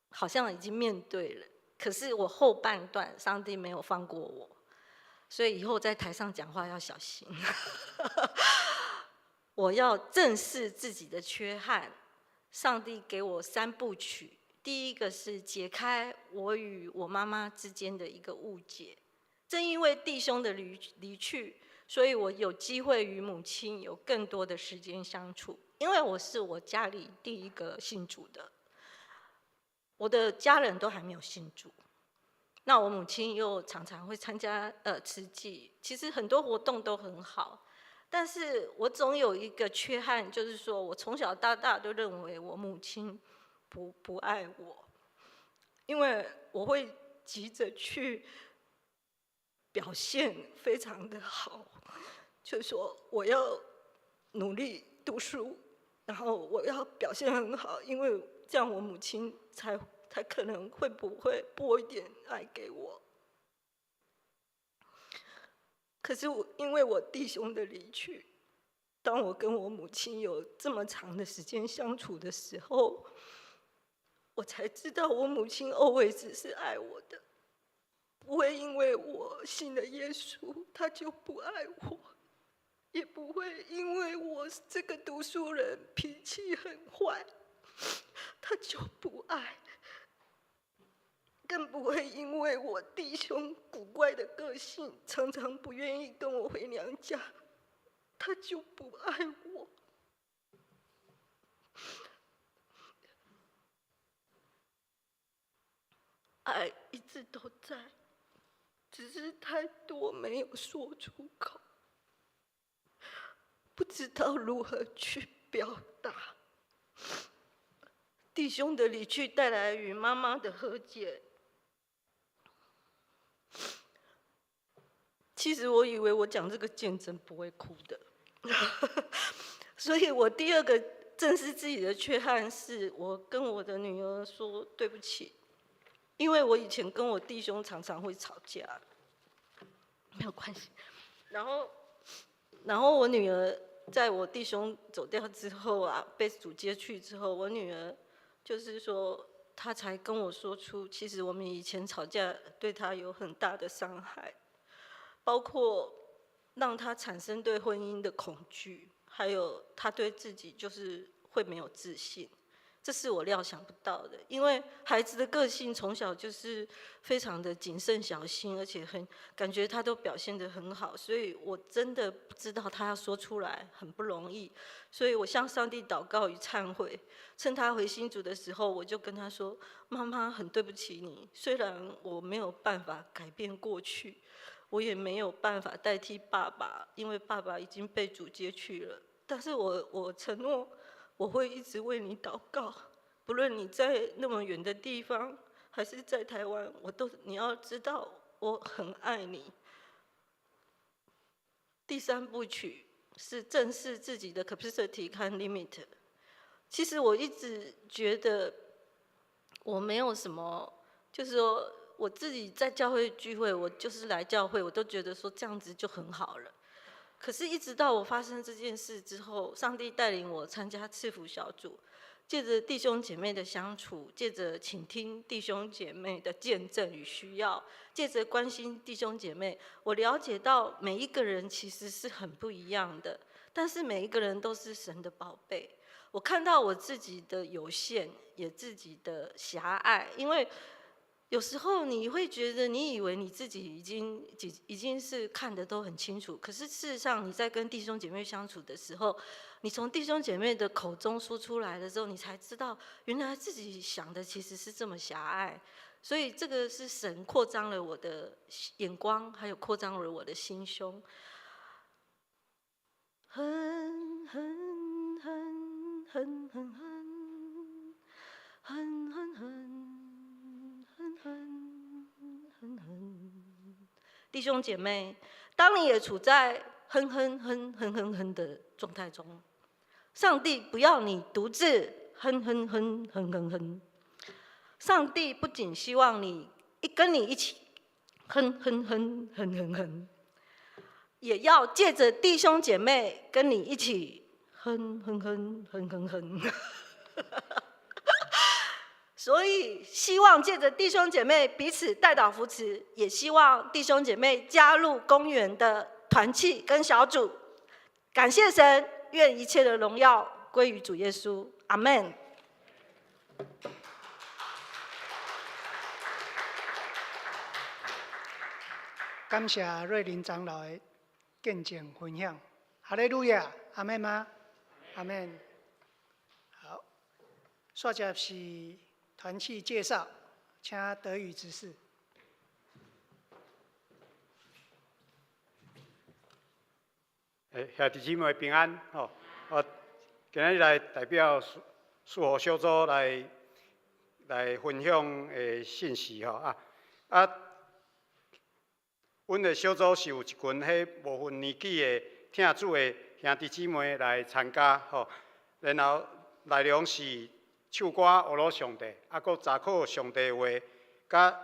好像已经面对了，可是我后半段，上帝没有放过我，所以以后在台上讲话要小心。我要正视自己的缺憾。上帝给我3部曲，第一个是解开我与我妈妈之间的一个误解。正因为弟兄的离去，所以我有机会与母亲有更多的时间相处。因为我是我家里第1个信主的，我的家人都还没有信主。那我母亲又常常会参加慈济，其实很多活动都很好。但是我总有一个缺憾，就是说我从小到大都认为我母亲不爱我，因因为我会急着去表现非常的好，就说我要努力读书，然后我要表现很好，因为这样我母亲才可能会不会拨一点爱给我。可是因为我弟兄的离去，当我跟我母亲有这么长的时间相处的时候，我才知道我母亲 always 是爱我的，不会因为我信了耶稣，她就不爱我，也不会因为我这个读书人脾气很坏，她就不爱，更不会因为我弟兄古怪的个性，常常不愿意跟我回娘家，他就不爱我。爱一直都在，只是太多没有说出口，不知道如何去表达。弟兄的离去带来与妈妈的和解。其实我以为我讲这个见证不会哭的，所以我第二个正视自己的缺憾是，我跟我的女儿说对不起，因为我以前跟我弟兄常常会吵架，没有关系。然后我女儿在我弟兄走掉之后啊，被主接去之后，我女儿就是说，她才跟我说出，其实我们以前吵架对她有很大的伤害。包括让他产生对婚姻的恐惧，还有他对自己就是会没有自信，这是我料想不到的。因为孩子的个性从小就是非常的谨慎小心，而且感觉他都表现得很好，所以我真的不知道他要说出来很不容易。所以我向上帝祷告与忏悔，趁他回新竹的时候，我就跟他说：“妈妈很对不起你，虽然我没有办法改变过去。”我也没有办法代替爸爸，因为爸爸已经被主接去了。但是我承诺，我会一直为你祷告，不论你在那么远的地方，还是在台湾，你要知道，我很爱你。第三部曲是正视自己的 capacity 和 limit。其实我一直觉得我没有什么，就是说。我自己在教会聚会，我就是来教会，我都觉得说这样子就很好了。可是，一直到我发生这件事之后，上帝带领我参加赐福小组，借着弟兄姐妹的相处，借着倾听弟兄姐妹的见证与需要，借着关心弟兄姐妹，我了解到每一个人其实是很不一样的，但是每一个人都是神的宝贝。我看到我自己的有限，也自己的狭隘，因为有时候你会觉得，你以为你自己已经是看得都很清楚，可是事实上你在跟弟兄姐妹相处的时候，你从弟兄姐妹的口中说出来的时候，你才知道原来自己想的其实是这么狭隘。所以这个是神扩张了我的眼光，还有扩张了我的心胸。很很很很很很很很很。弟兄姐妹，当你也处在哼哼哼哼哼哼的状态中，上帝不要你独自哼哼哼哼哼哼。上帝不仅希望你跟你一起哼哼哼哼哼哼，也要借着弟兄姐妹跟你一起哼哼哼哼哼哼。所以，希望借着弟兄姐妹彼此代祷扶持，也希望弟兄姐妹加入公园的团契跟小组。感谢神，愿一切的荣耀归于主耶稣。阿们。感谢瑞林长老的见证分享，哈利路亚，阿们吗？阿们。好，接着是团契介绍，请德语执事。兄弟姊妹平安吼！我今日来代表属佛小组来来分享的信息吼阮的小组是有一群迄无分年纪的听主的兄弟姊妹来参加吼，然后内容是唱歌学罗上帝，搁查考上帝话，甲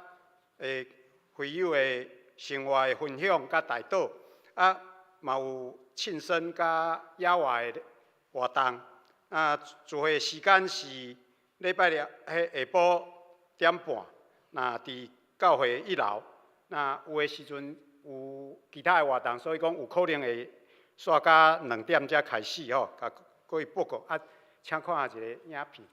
会友的生活的分享甲带导，嘛有庆生甲野外的活动。聚会时间是礼拜日下晡1:30，伫教会1楼。有的时阵有其他的活动，所以讲有可能会煞到2点才开始吼，甲各位报告请看一个影片。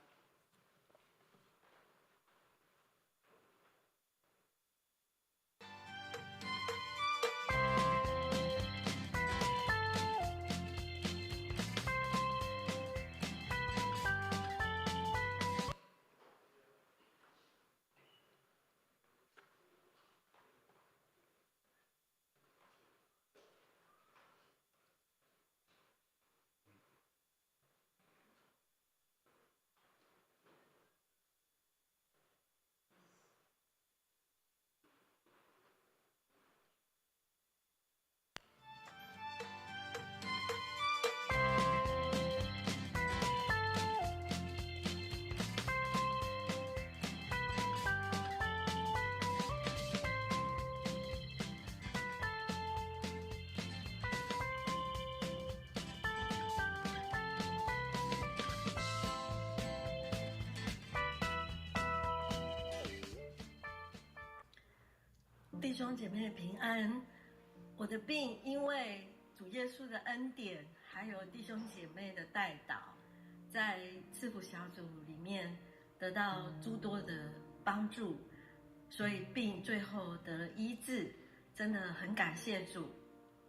弟兄姐妹平安，我的病因为主耶稣的恩典，还有弟兄姐妹的代祷，在赐福小组里面得到诸多的帮助，所以病最后得了医治，真的很感谢主。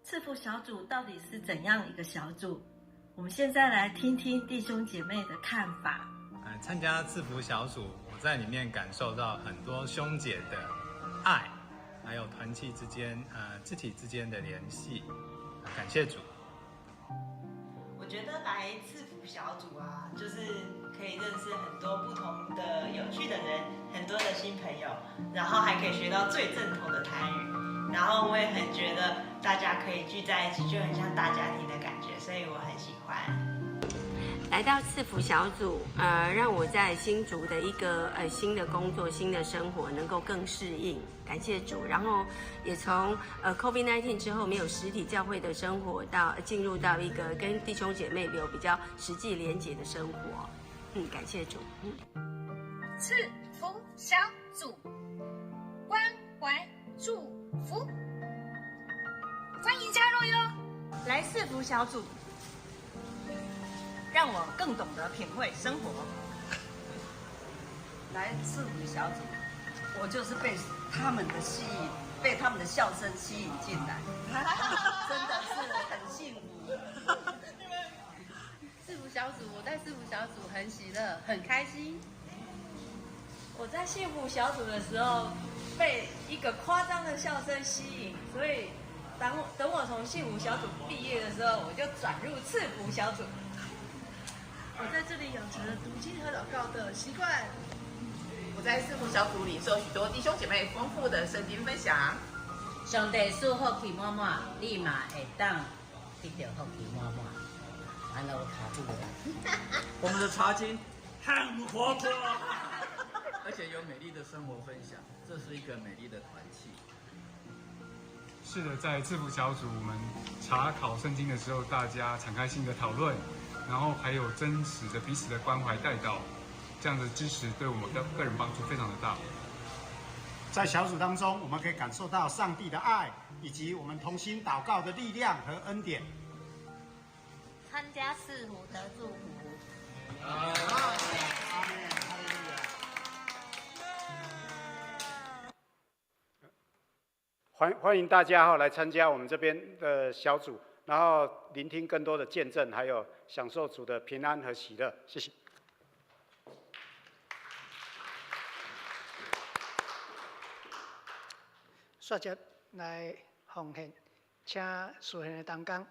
赐福小组到底是怎样一个小组？我们现在来听听弟兄姐妹的看法。参加赐福小组，我在里面感受到很多兄姐的爱，还有团契之间、肢体之间的联系，感谢主。我觉得来赐福小组啊，就是可以认识很多不同的有趣的人，很多的新朋友，然后还可以学到最正统的台语，然后我也很觉得大家可以聚在一起，就很像大家庭的感觉，所以我很喜欢。来到赐福小组，让我在新竹的一个新的工作、新的生活能够更适应，感谢主。然后也从COVID-19 之后没有实体教会的生活，到进入到一个跟弟兄姐妹有比较实际连结的生活，感谢主。赐福小组，关怀祝福，欢迎加入哟！来赐福小组，让我更懂得品味生活。来赐福小组，我就是被他们的吸引，被他们的笑声吸引进来，真的是很幸福。赐福小组，我在赐福小组很喜乐，很开心。我在幸福小组的时候，被一个夸张的笑声吸引，所以等我从幸福小组毕业的时候，我就转入赐福小组。我在这里养成了读经和祷告的习惯。我在赐福小组里受许多弟兄姐妹丰富的圣经分享。上帝赐福气满满，立马会当得到福气满满。完了，我卡住了。我们的查经很活泼，而且有美丽的生活分享，这是一个美丽的团契。是的，在赐福小组，我们查考圣经的时候，大家敞开心的讨论，然后还有真实的彼此的关怀带到，这样的支持对我们的个人帮助非常的大。在小组当中，我们可以感受到上帝的爱，以及我们同心祷告的力量和恩典。参加赐福得祝福。欢迎大家来参加我们这边的小组，然后聆听更多的见证，还有享受主的平安和喜乐。谢谢。刷接来奉献，请属献的同工。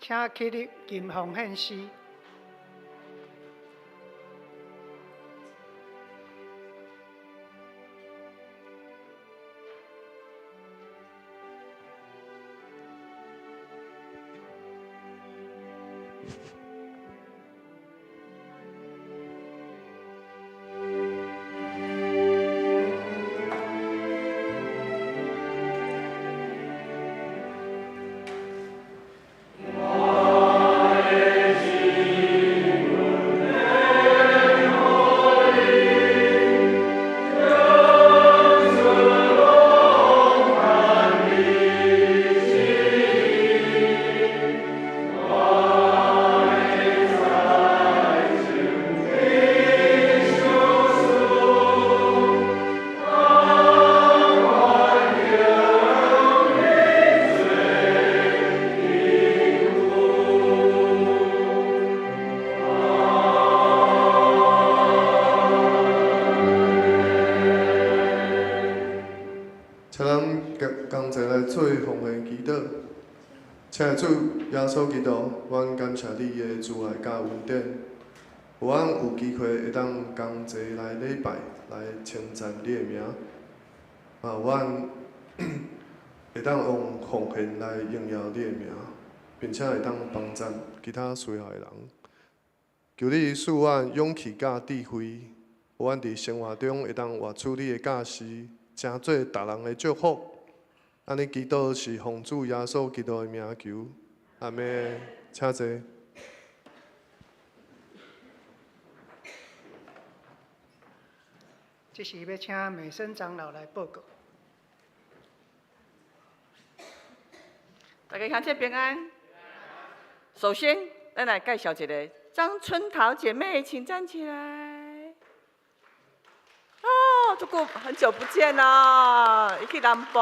请起立金奉献诗。请主耶稣基督，阮感谢你的慈爱甲恩典，有阮有机会会当同齐来礼拜，来称赞你的名。有阮会当用奉献来荣耀你的名，并且会当帮助其他需要的人。求你赐阮勇气甲智慧，有阮伫生活中会当活出你的教示，成做逐人的祝福。安尼祈祷是奉主耶稣基督的名求，阿门。请坐。这时要请美生长老来报告。大家乡亲平安。首先，咱来介绍一个张春桃姐妹，请站起来。哦，这个很久不见了，一去南部。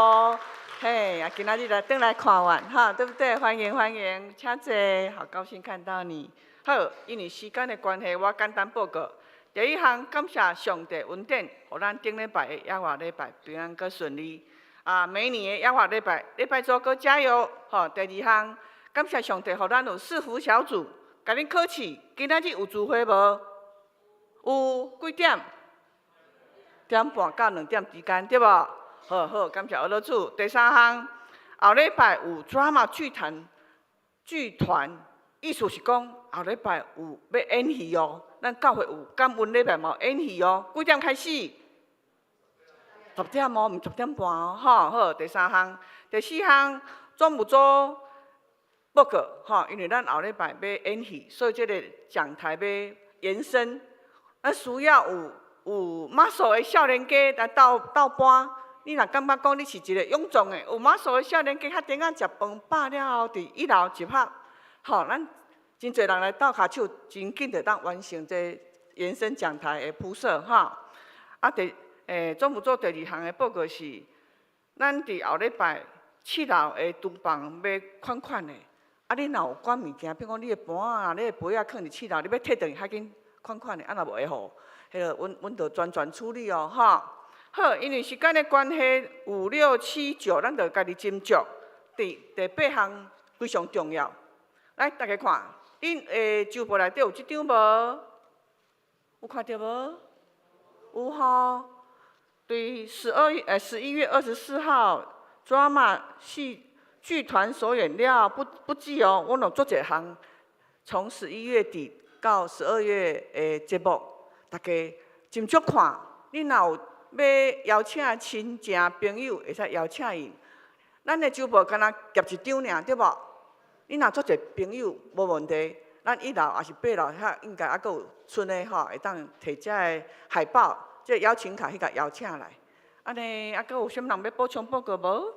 嘿，啊，今仔日来回来看完哈，对不对？欢迎欢迎，请坐，好高兴看到你。好，因为时间的关系，我简单报告。第一项，感谢上帝恩典，互咱顶礼拜的耶和华礼拜平安佮顺利。啊，每年的耶和华礼拜做佮加油。吼，第二项，感谢上帝，互咱有4福小组，甲恁考试。今仔日有聚会无？有几点？1点半到2点之间，对无？好好，感谢俄罗斯。第三项，后礼拜有 drama 剧团，意思是讲后礼拜有要演戏哦。咱教会有感恩礼拜嘛有演戏哦。几点开始？10点哦，毋10点半哦。吼，好。第三项，第四项，总务组报告吼，因为咱后礼拜要演戏，所以这个讲台要延伸，咱需要有马术的少年家来斗班。你若感觉讲你是一个勇壮的、有马术的少年家，较顶仔食饭饱了后，伫1楼集合，吼，咱真侪人来斗骹手，真紧就当完成这延伸讲台的铺设，吼。啊，总务组第2项的报告是，咱伫后礼拜7楼的厨房要款的，啊，你若有管物件，比如讲你的盘啊、你的杯啊，放伫7楼，你要摕倒去较紧款的，啊，若无会好，迄个阮就全处理哦，吼。好，因为时间的关系，5、6、7、9，咱就家己斟酌。第8项非常重要。来，大家看，恁周报内底有即张无？有看到无？有吼。对，11月24号 ，drama 戏剧团首演了，不记哦，阮有做一项，从11月底到12月的节目，大家斟酌看，恁若有。要邀请亲情朋友，会使邀请伊。咱的周报敢若夹1张尔，对无？你若做者朋友无问题，咱1楼还是8楼遐应该还佫有剩的吼，会当摕遮个海报、这邀请卡去甲邀请来。安尼还佫有啥物人要补充报告无？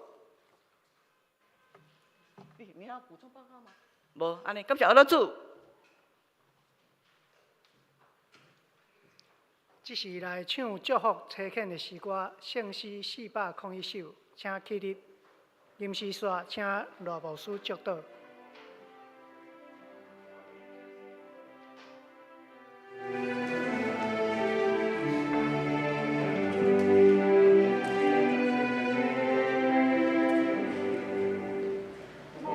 你要补充报告吗？无，安尼感谢俄罗斯。这是来唱祝福车恳的诗歌，圣诗401首，请起立。临时煞请罗牧师祝祷。万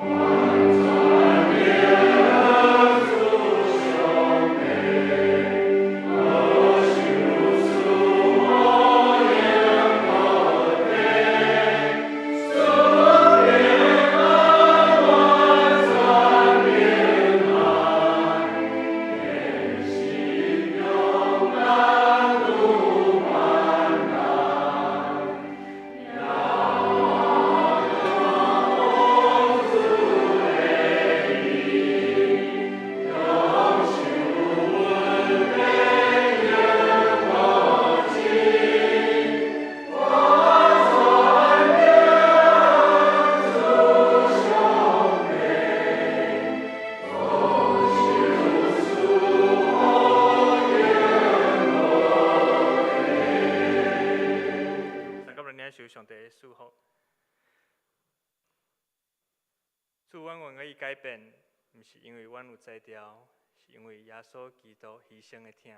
改变，毋是因为阮有才调，是因为耶稣基督牺牲的疼。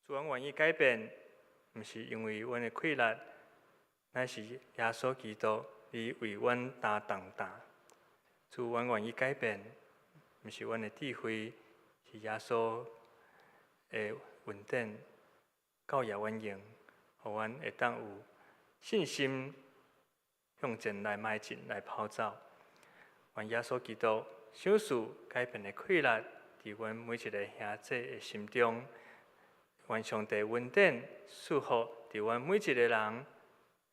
主，阮愿意改变，毋是因为阮的溃烂，乃是耶稣基督你为阮担重担。主，阮愿意改变，毋是阮的智慧，是耶稣的恩典教育阮用，互阮会当有信心向前来迈进，来跑走。愿耶稣基督小事改变的快乐，伫阮每一个兄弟的心中。愿上帝恩典赐福伫阮每一个人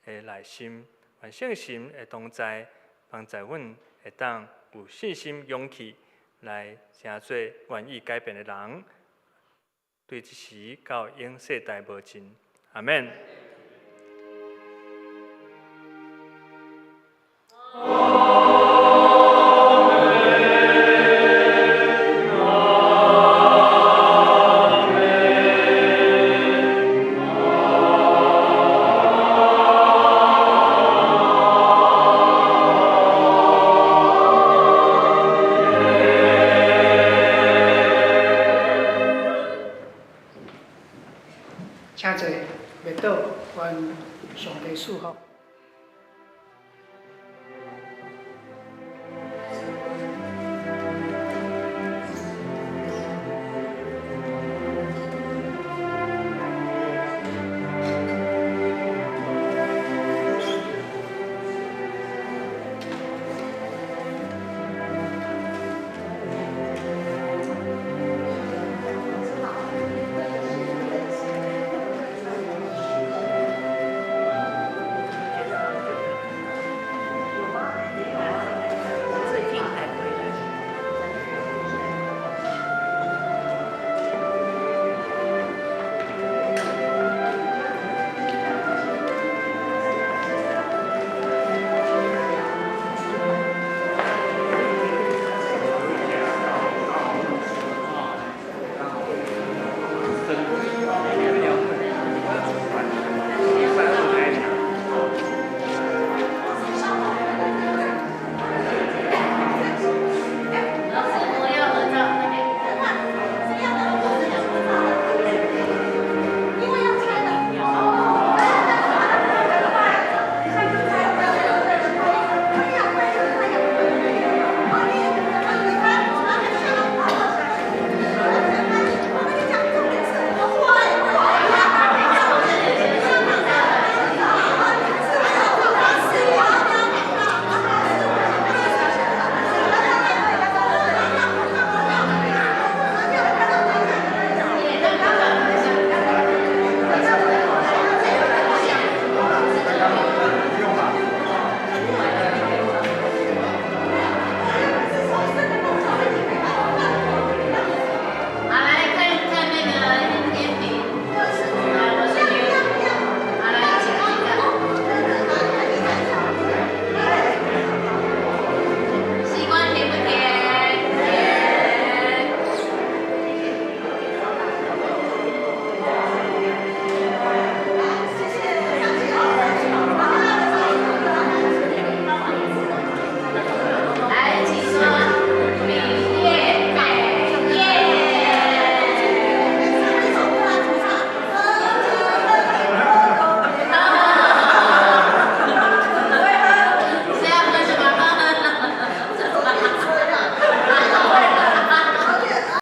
的内心。愿圣神会同在，帮助阮会当有信心、勇气来成做愿意改变的人。对即时到永世代无尽。阿免。请坐，麦倒，愿上帝祝福。